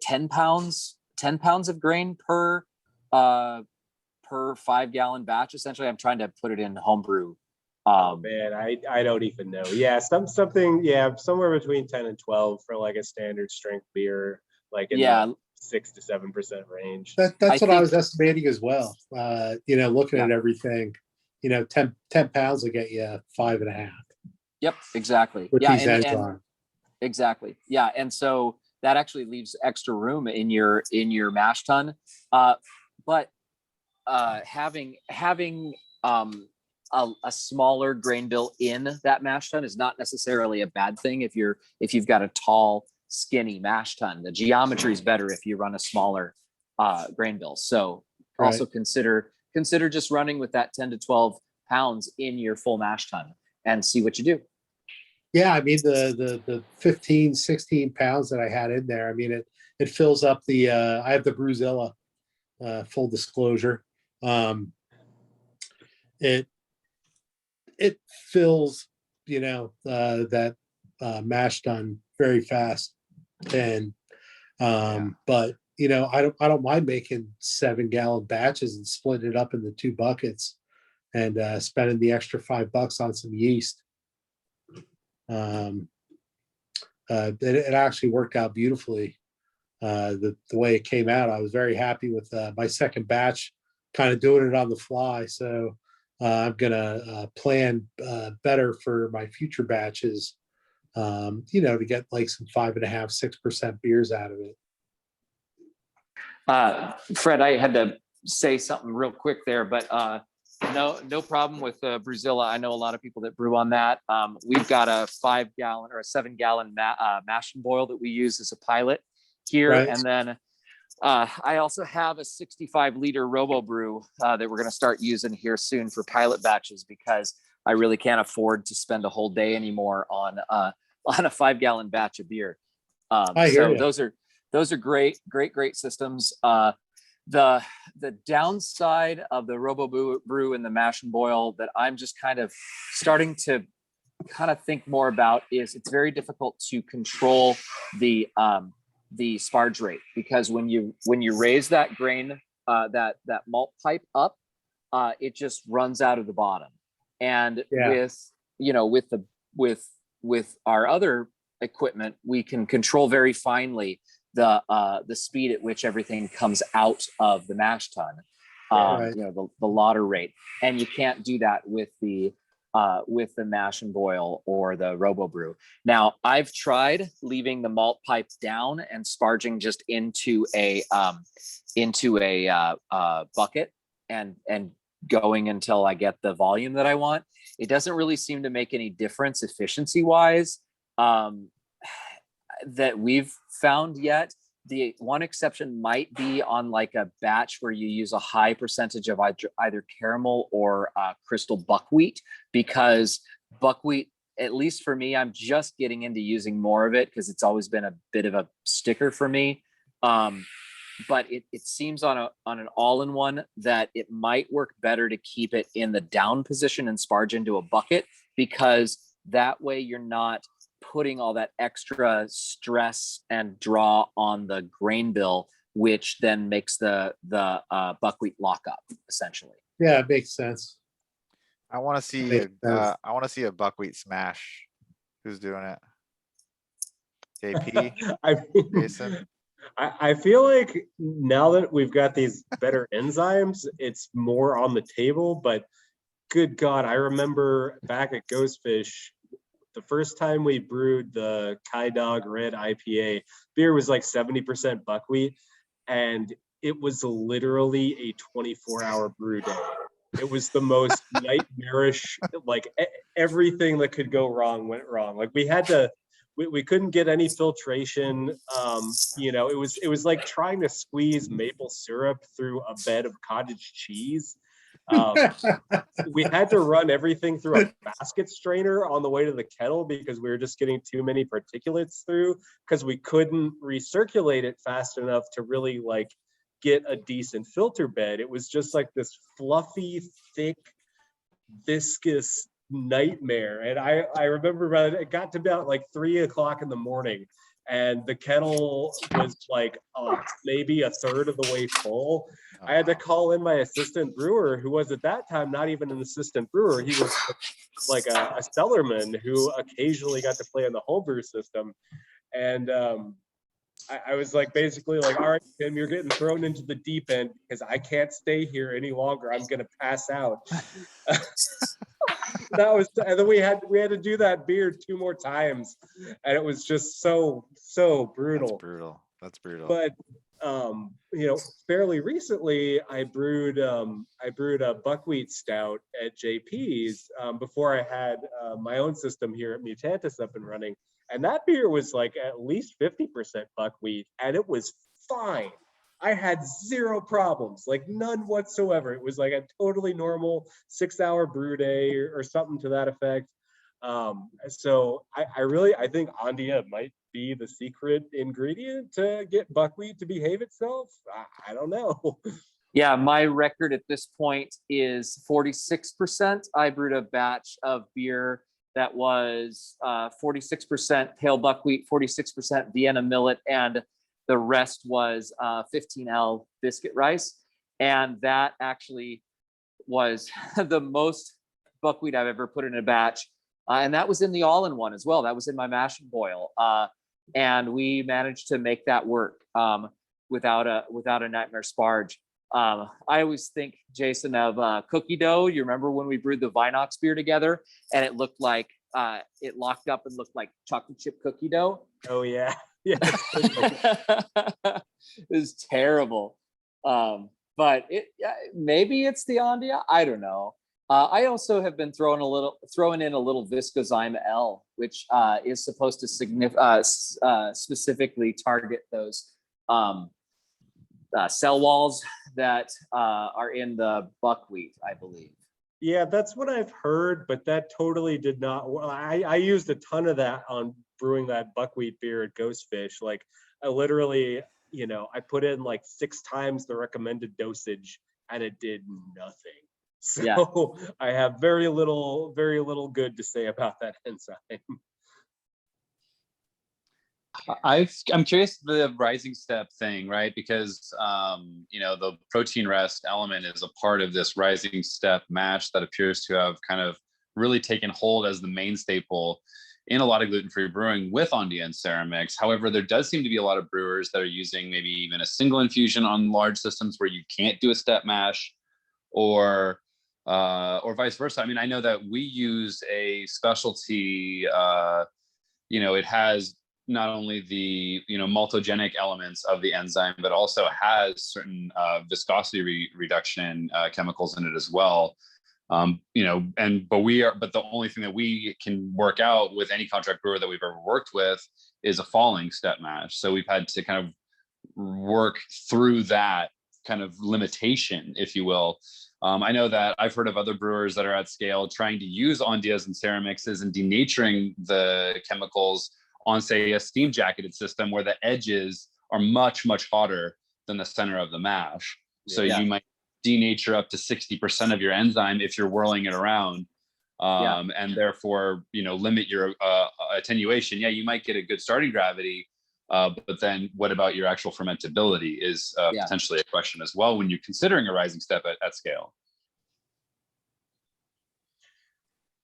10 pounds of grain per 5-gallon batch. Essentially, I'm trying to put it in homebrew. Oh man, I don't even know. Yeah, something, yeah, somewhere between 10 and 12 for like a standard strength beer, like in the 6 to 7% range. That's what I was estimating as well. You know, looking at everything, you know, 10 pounds will get you 5.5. Yep, exactly. With Yeah, these enzymes. Exactly. Yeah, and so that actually leaves extra room in your mash tun. But having a smaller grain bill in that mash tun is not necessarily a bad thing. If you've got a tall, skinny mash tun, the geometry is better if you run a smaller grain bill. So also consider just running with that 10 to 12 pounds in your full mash tun and see what you do. Yeah, I mean the 15, 16 pounds that I had in there, I mean it fills up the I have the Brewzilla, full disclosure. It fills, you know, that mash tun very fast. And but you know, I don't mind making 7-gallon batches and splitting it up into 2 buckets and spending the extra $5 on some yeast. It actually worked out beautifully. The way it came out, I was very happy with my second batch, kind of doing it on the fly. So I'm gonna plan better for my future batches, you know, to get like some 5.5-6% beers out of it. Fred, I had to say something real quick there, but no problem with Brewzilla. I know a lot of people that brew on that. We've got a 5-gallon or a 7-gallon mash and boil that we use as a pilot here. Right. And then I also have a 65-liter Robo Brew that we're going to start using here soon for pilot batches, because I really can't afford to spend a whole day anymore on a 5-gallon batch of beer. So those are great systems. The downside of the Robo Brew and the mash and boil that I'm just kind of starting to think more about is it's very difficult to control the sparge rate, because when you raise that grain, that malt pipe up, it just runs out of the bottom. And with our other equipment, we can control very finely the speed at which everything comes out of the mash tun, you know, the lauter rate, and you can't do that with the mash and boil or the Robo Brew. Now, I've tried leaving the malt pipe down and sparging just into a bucket and going until I get the volume that I want. It doesn't really seem to make any difference efficiency wise. That we've found yet. The one exception might be on like a batch where you use a high percentage of either caramel or crystal buckwheat, because buckwheat, at least for me, I'm just getting into using more of it because it's always been a bit of a sticker for me. but it seems on an all-in-one that it might work better to keep it in the down position and sparge into a bucket, because that way you're not putting all that extra stress and draw on the grain bill, which then makes the buckwheat lock up essentially. Yeah, it makes sense. I want to see Makes sense. I want to see a buckwheat smash. Who's doing it? JP, I mean, Jason. I feel like now that we've got these better enzymes, it's more on the table. But good God, I remember back at Ghostfish, the first time we brewed the Kai Dog Red IPA, beer was like 70% buckwheat, and it was literally a 24-hour brew day. It was the most nightmarish, like everything that could go wrong went wrong. Like we couldn't get any filtration. It was like trying to squeeze maple syrup through a bed of cottage cheese. We had to run everything through a basket strainer on the way to the kettle because we were just getting too many particulates through, because we couldn't recirculate it fast enough to really like get a decent filter bed. It was just like this fluffy, thick, viscous nightmare. And I remember it got to about like 3 o'clock in the morning, and the kettle was like maybe a third of the way full. I had to call in my assistant brewer, who was at that time not even an assistant brewer. He was like a cellarman who occasionally got to play in the homebrew system. And I was like, basically like, all right, Tim, you're getting thrown into the deep end because I can't stay here any longer. I'm gonna pass out. And then we had to do that beer 2 more times, and it was just so brutal. That's brutal. But fairly recently, I brewed a buckwheat stout at JP's before I had my own system here at Mutantis up and running, and that beer was like at least 50% buckwheat, and it was fine. I had 0 problems, like none whatsoever. It was like a totally normal 6-hour brew day or something to that effect. So I think Andia might be the secret ingredient to get buckwheat to behave itself. I don't know. Yeah, my record at this point is 46%. I brewed a batch of beer that was 46% pale buckwheat, 46% Vienna millet, and the rest was 15L biscuit rice. And that actually was the most buckwheat I've ever put in a batch. And that was in the all-in-one as well. That was in my mash and boil. And we managed to make that work without a nightmare sparge. I always think, Jason, of cookie dough. You remember when we brewed the Vinox beer together and it looked like it locked up and looked like chocolate chip cookie dough? Oh, yeah. Yeah. It was terrible. But maybe it's the Andia. I don't know. I also have been throwing in a little Viscozyme L, which is supposed to specifically target those cell walls that are in the buckwheat, I believe. Yeah, that's what I've heard, but that totally did not. I used a ton of that on brewing that buckwheat beer at Ghostfish. Like I literally, I put in like 6 times the recommended dosage and it did nothing. So yeah. I have very little good to say about that enzyme. I'm curious the rising step thing, right? Because the protein rest element is a part of this rising step mash that appears to have kind of really taken hold as the main staple in a lot of gluten-free brewing with Andia and Ceramix. However, there does seem to be a lot of brewers that are using maybe even a single infusion on large systems where you can't do a step mash, or vice versa. I mean, I know that we use a specialty, it has not only the maltogenic elements of the enzyme, but also has certain viscosity reduction chemicals in it as well. But the only thing that we can work out with any contract brewer that we've ever worked with is a falling step mash. So we've had to kind of work through that kind of limitation, if you will. I know that I've heard of other brewers that are at scale trying to use Andias and Ceramixes and denaturing the chemicals on, say, a steam jacketed system where the edges are much, much hotter than the center of the mash. So Yeah. you might denature up to 60% of your enzyme if you're whirling it around. And therefore, limit your attenuation. Yeah, you might get a good starting gravity, but then what about your actual fermentability is potentially a question as well when you're considering a rising step at scale.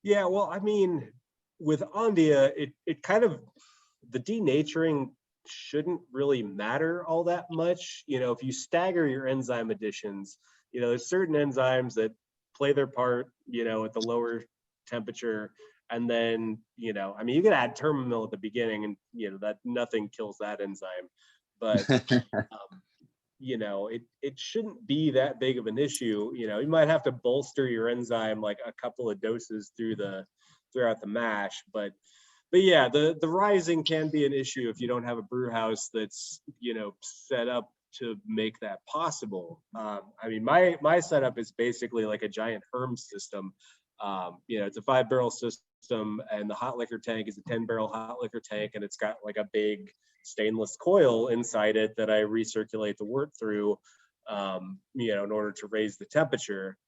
Yeah, well, I mean, with Ondia, it kind of, the denaturing shouldn't really matter all that much. If you stagger your enzyme additions, there's certain enzymes that play their part, at the lower temperature. And then, I mean, you can add termamil at the beginning and, that nothing kills that enzyme. But, it shouldn't be that big of an issue. You might have to bolster your enzyme like a couple of doses throughout the mash, but yeah, the rising can be an issue if you don't have a brew house that's set up to make that possible. I mean, my setup is basically like a giant Herm system. It's a 5-barrel system, and the hot liquor tank is a 10-barrel hot liquor tank, and it's got like a big stainless coil inside it that I recirculate the wort through, in order to raise the temperature.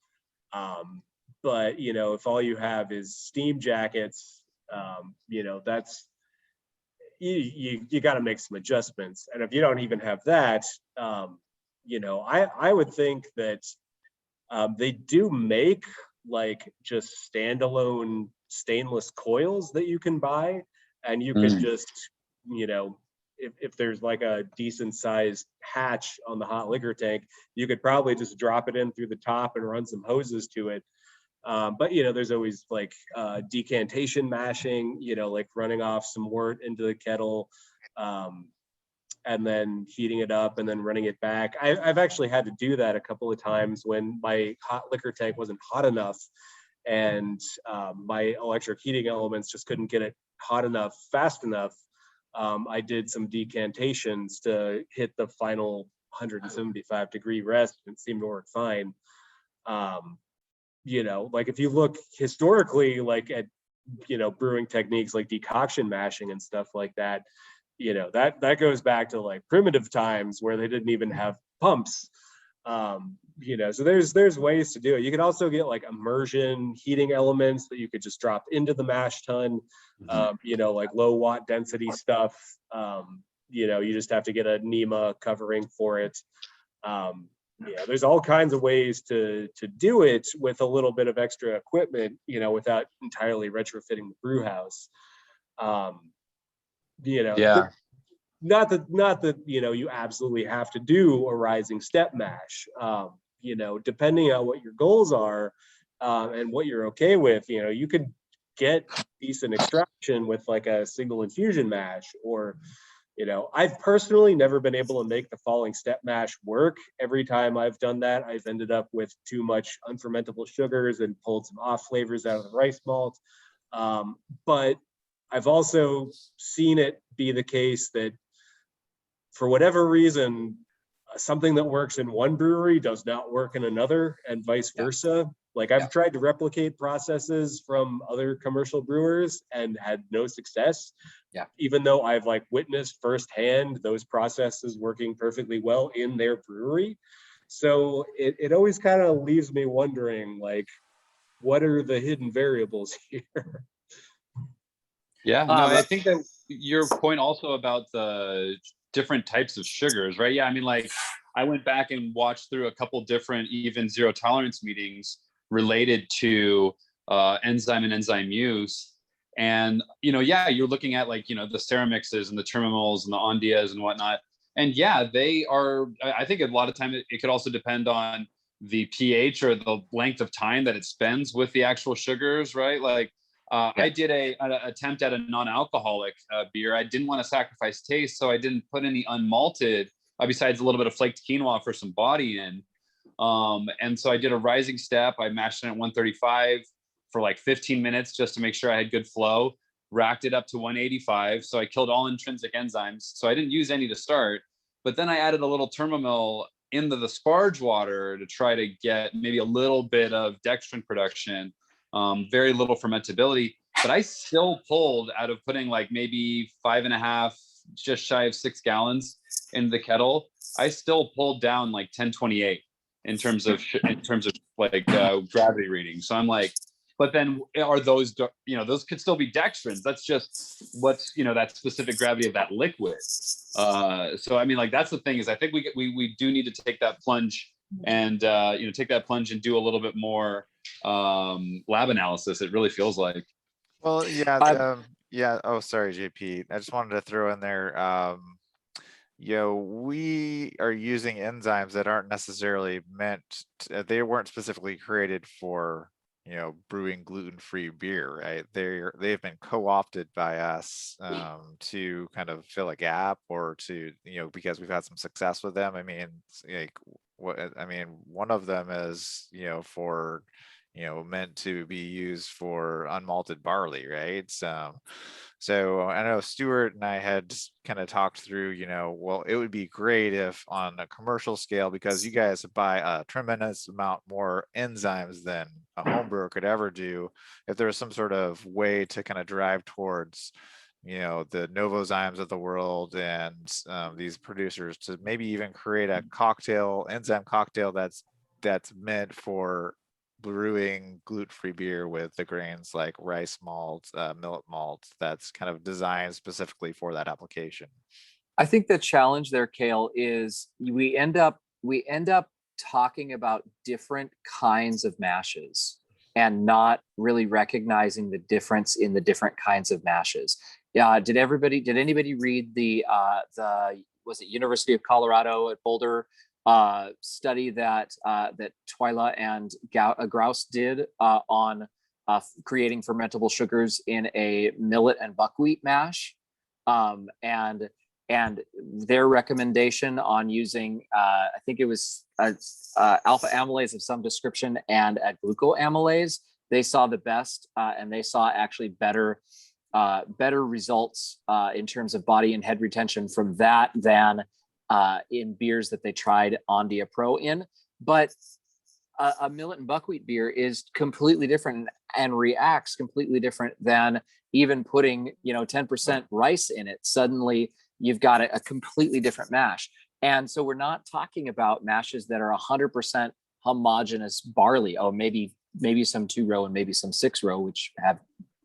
But if all you have is steam jackets, that's you got to make some adjustments. And if you don't even have that, I would think that they do make like just standalone stainless coils that you can buy, and you can just, if there's like a decent sized hatch on the hot liquor tank, you could probably just drop it in through the top and run some hoses to it. But there's always like decantation mashing, like running off some wort into the kettle, and then heating it up and then running it back. I've actually had to do that a couple of times when my hot liquor tank wasn't hot enough, and my electric heating elements just couldn't get it hot enough fast enough. I did some decantations to hit the final 175 degree rest, and it seemed to work fine. Like if you look historically, like at, brewing techniques like decoction mashing and stuff like that, that goes back to like primitive times where they didn't even have pumps. So there's ways to do it. You can also get like immersion heating elements that you could just drop into the mash tun, like low watt density stuff. You just have to get a NEMA covering for it. There's all kinds of ways to do it with a little bit of extra equipment, without entirely retrofitting the brew house. Not that you absolutely have to do a rising step mash. Depending on what your goals are, and what you're okay with, you could get decent extraction with like a single infusion mash, or I've personally never been able to make the falling step mash work. Every time I've done that, I've ended up with too much unfermentable sugars and pulled some off flavors out of the rice malt. But I've also seen it be the case that for whatever reason, something that works in one brewery does not work in another, and vice versa. Like I've tried to replicate processes from other commercial brewers and had no success. Even though I've like witnessed firsthand those processes working perfectly well in their brewery. So it always kind of leaves me wondering, like, what are the hidden variables here? Yeah, no, I think that your point also about the different types of sugars, right? Yeah, I mean, like I went back and watched through a couple different even zero tolerance meetings related to enzyme and enzyme use. And, you're looking at like, the ceramixes and the termimals and the ondias and whatnot. And yeah, they are, I think a lot of time it could also depend on the pH or the length of time that it spends with the actual sugars, right? Like I did an attempt at a non-alcoholic beer. I didn't want to sacrifice taste, so I didn't put any unmalted, besides a little bit of flaked quinoa for some body in. And so I did a rising step. I mashed it at 135 for like 15 minutes just to make sure I had good flow, racked it up to 185. So I killed all intrinsic enzymes. So I didn't use any to start, but then I added a little termamil into the sparge water to try to get maybe a little bit of dextrin production, very little fermentability, but I still pulled out of putting like maybe 5.5 just shy of 6 gallons in the kettle, I still pulled down like 1028 in terms of like gravity reading. So I'm like, but then are those, those could still be dextrins. That's just what's, that specific gravity of that liquid. So I mean, like, that's the thing, is I think we do need to take that plunge and take that plunge and do a little bit more lab analysis. It really feels like. Well, yeah, Um, yeah. Oh, sorry, JP. I just wanted to throw in there. We are using enzymes that aren't necessarily they weren't specifically created for, brewing gluten-free beer, right? They've been co-opted by us to kind of fill a gap, or to, because we've had some success with them. I mean, one of them is, for, meant to be used for unmalted barley, right? So I know Stuart and I had kind of talked through, well, it would be great if on a commercial scale, because you guys buy a tremendous amount more enzymes than a home brewer could ever do, if there was some sort of way to kind of drive towards, the Novozymes of the world and these producers to maybe even create a enzyme cocktail that's meant for brewing gluten-free beer with the grains like rice malt, millet malt, that's kind of designed specifically for that application. I think the challenge there, Kale, is we end up talking about different kinds of mashes and not really recognizing the difference in the different kinds of mashes. Yeah. Did anybody read the was it University of Colorado at Boulder study that Twyla and Grouse did on creating fermentable sugars in a millet and buckwheat mash, and their recommendation on using I think it was alpha amylase of some description and a glucoamylase, they saw the best, and they saw actually better results in terms of body and head retention from that than in beers that they tried Ondia Pro in. But a millet and buckwheat beer is completely different and reacts completely different than even putting 10% rice in it. Suddenly you've got a completely different mash. And so we're not talking about mashes that are 100% homogeneous barley. Oh, maybe some 2-row and maybe some 6-row, which have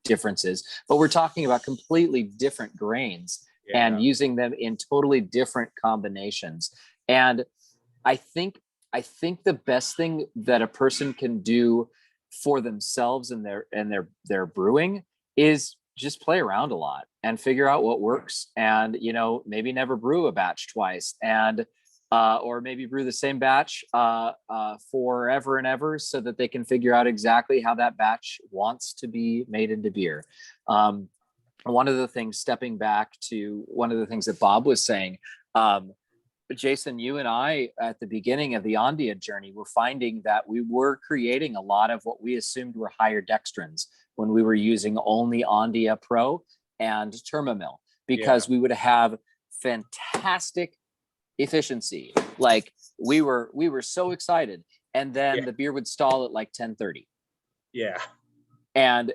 differences, but we're talking about completely different grains. Yeah. And using them in totally different combinations. And I think the best thing that a person can do for themselves and their brewing is just play around a lot and figure out what works, and maybe never brew a batch twice, and or maybe brew the same batch forever and ever, so that they can figure out exactly how that batch wants to be made into beer. One of the things, stepping back to one of the things that Bob was saying, Jason, you and I, at the beginning of the Ondia journey, were finding that we were creating a lot of what we assumed were higher dextrins when we were using only Ondia Pro and Termamil, because we would have fantastic efficiency. Like we were so excited, and then the beer would stall at like 10:30. Yeah. And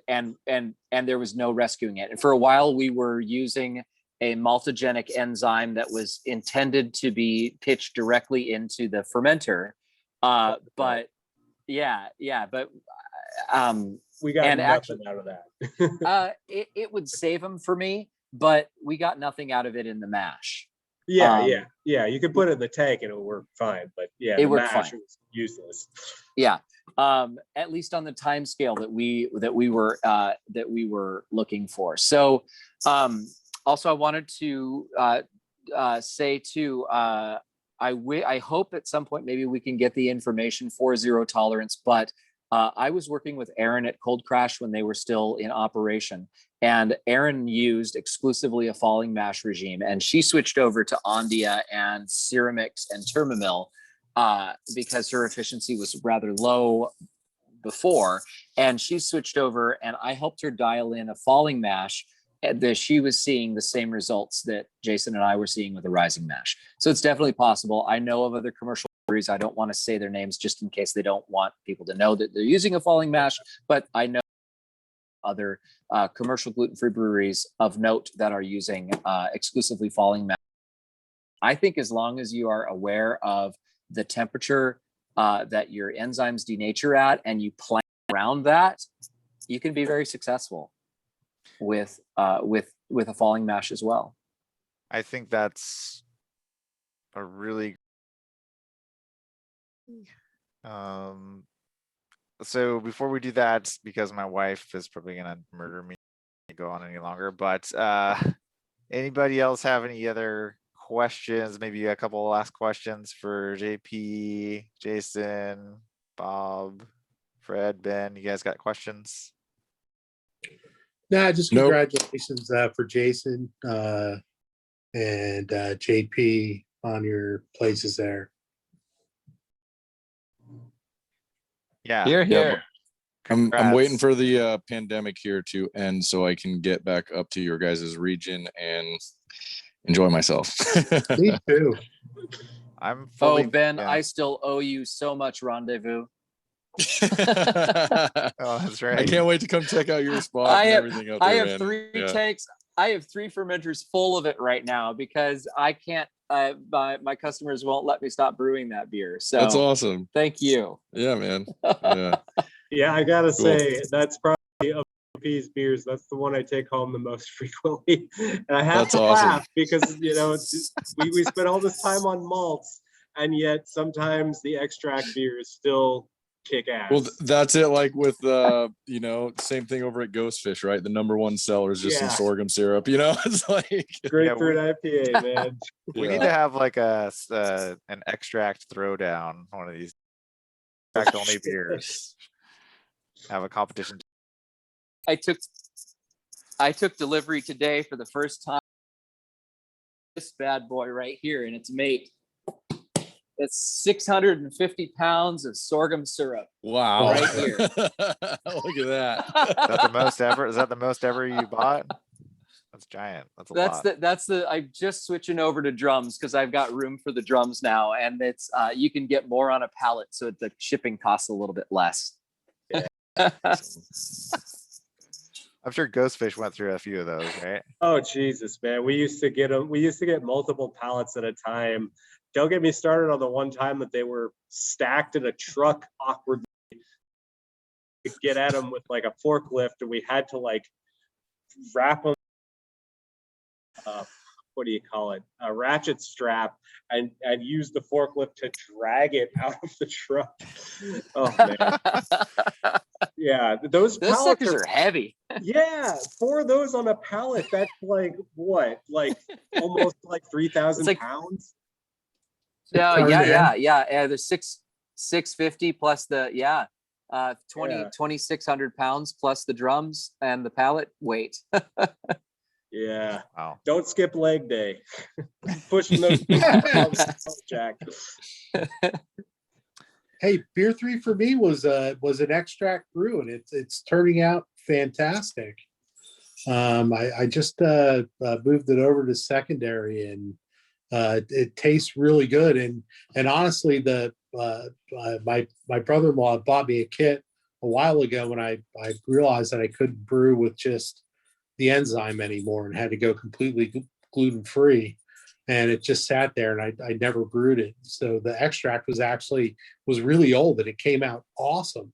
there was no rescuing it. And for a while we were using a maltogenic enzyme that was intended to be pitched directly into the fermenter. But we got nothing out of that. It would save them for me, but we got nothing out of it in the mash. Yeah. You could put it in the tank and it'll work fine, but it worked fine. Was useless. Yeah. At least on the time scale that we were looking for. So also I wanted to say too, I hope at some point maybe we can get the information for zero tolerance, but I was working with Aaron at Cold Crash when they were still in operation, and Aaron used exclusively a falling mash regime, and she switched over to Ondia and Ceramix and Termamil because her efficiency was rather low before, and she switched over, and I helped her dial in a falling mash, and she was seeing the same results that Jason and I were seeing with a rising mash. So it's definitely possible. I know of other commercial breweries. I don't want to say their names just in case they don't want people to know that they're using a falling mash, but I know other commercial gluten-free breweries of note that are using exclusively falling mash. I think as long as you are aware of the temperature that your enzymes denature at, and you plan around that, you can be very successful with a falling mash as well. I think that's a really so before we do that, because my wife is probably gonna murder me to go on any longer, but anybody else have any other questions? Maybe a couple of last questions for JP, Jason, Bob, Fred, Ben. You guys got questions? Nah, just Nope. congratulations for Jason and JP on your places there. Yeah. Here, Yeah, here. I'm waiting Congrats. for the pandemic here to end so I can get back up to your guys' region and enjoy myself. Me too. I'm fully. Oh, Ben, yeah. I still owe you so much rendezvous. Oh, that's I right. can't wait to come check out your spot I and have, everything out I there, have man. 3 Yeah. tanks. I have 3 fermenters full of it right now because I can't. My customers won't let me stop brewing that beer. So That's awesome. thank you. Yeah, man. Yeah. Yeah, I gotta Cool. say that's probably of these beers. That's the one I take home the most frequently, and I have That's to awesome. laugh because we spent all this time on malts, and yet sometimes the extract beers still kick ass. Well, that's it. Like with same thing over at Ghostfish, right? The #1 seller is just some Yeah. sorghum syrup. It's like Grapefruit IPA, man. We need yeah. to have like an extract throwdown, one of these extract only beers. Have a competition. I took delivery today for the first time. This bad boy right here and its mate. It's 650 pounds of sorghum syrup. Wow. Right here. Look at that. Is that the most ever? Is that the most ever you bought? That's giant. That's a lot. That's the I'm just switching over to drums because I've got room for the drums now, and it's you can get more on a pallet, so the shipping costs a little bit less. I'm sure Ghostfish went through a few of those, right? Oh Jesus, man! We used to get them. We used to get multiple pallets at a time. Don't get me started on the one time that they were stacked in a truck awkwardly. To get at them with like a forklift, and we had to like wrap them. What do you call it? A ratchet strap, and use the forklift to drag it out of the truck. Oh man. Yeah, those Those pallets suckers are heavy. Yeah, 4 of those on a pallet. That's like what? Like almost like 3,000 like- pounds. No, Sorry, man. yeah. There's 650 plus the 20 Yeah. 2,600 pounds plus the drums and the pallet weight. Yeah. Wow. Don't skip leg day. Pushing those pounds, Jack. Hey, beer 3 for me was an extract brew, and it's turning out fantastic. I just moved it over to secondary, and it tastes really good. And honestly, my brother-in-law bought me a kit a while ago when I realized that I couldn't brew with just the enzyme anymore and had to go completely gluten free. And it just sat there, and I never brewed it. So the extract was really old, and it came out awesome.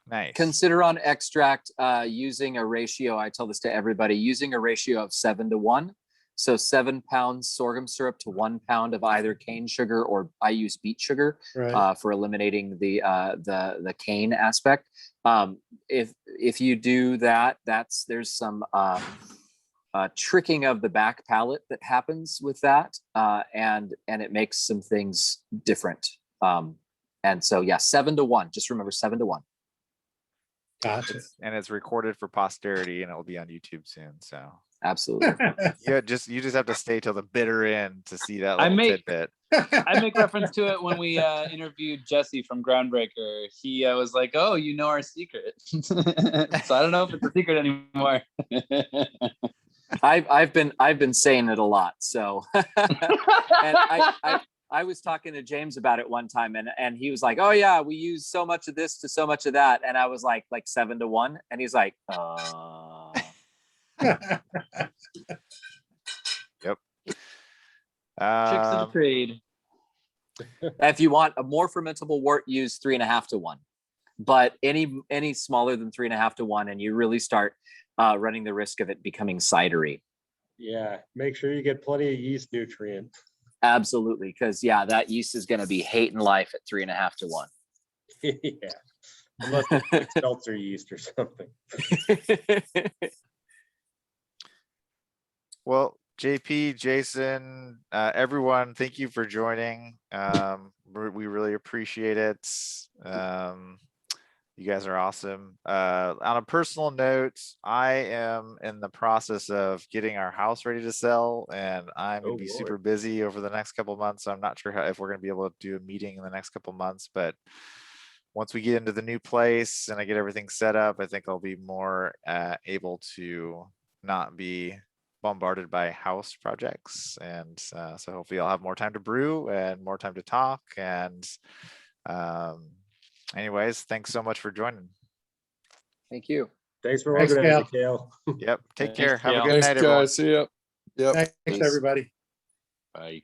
Nice. Consider on extract using a ratio. I tell this to everybody, using a ratio of 7-1. So 7 pounds sorghum syrup to 1 pound of either cane sugar, or I use beet sugar Right. for eliminating the cane aspect. If you do that, there's some tricking of the back palate that happens with that, and it makes some things different. And so 7-1. Just remember 7-1. Gotcha. And it's recorded for posterity, and it will be on YouTube soon. So Absolutely. you just have to stay till the bitter end to see that I little make- tidbit. I make reference to it when we interviewed Jesse from Groundbreaker. He was like, "Oh, you know our secret." So I don't know if it's a secret anymore. I've been saying it a lot. So and I I was talking to James about it one time, and he was like, "Oh yeah, we use so much of this to so much of that," and I was like 7-1, and he's like, Yep. Tricks of the trade. If you want a more fermentable wort, use 3.5-1. But any smaller than 3.5-1, and you really start running the risk of it becoming cidery. Yeah, make sure you get plenty of yeast nutrient. Absolutely, because that yeast is going to be hating life at 3.5-1. Yeah, unless it's like seltzer yeast or something. Well, JP, Jason, everyone, thank you for joining. We really appreciate it. You guys are awesome. On a personal note, I am in the process of getting our house ready to sell, and I'm going to be super busy over the next couple of months. So I'm not sure if we're going to be able to do a meeting in the next couple of months, but once we get into the new place and I get everything set up, I think I'll be more able to not be bombarded by house projects. And so hopefully I'll have more time to brew and more time to talk. And anyways, thanks so much for joining. Thank you. Thanks for Thanks, organizing, Kale. Yep. Take Thanks, care. Have a Kale. good Thanks, night, everyone. guys. See ya. Yep. Thanks, Peace. everybody. Bye.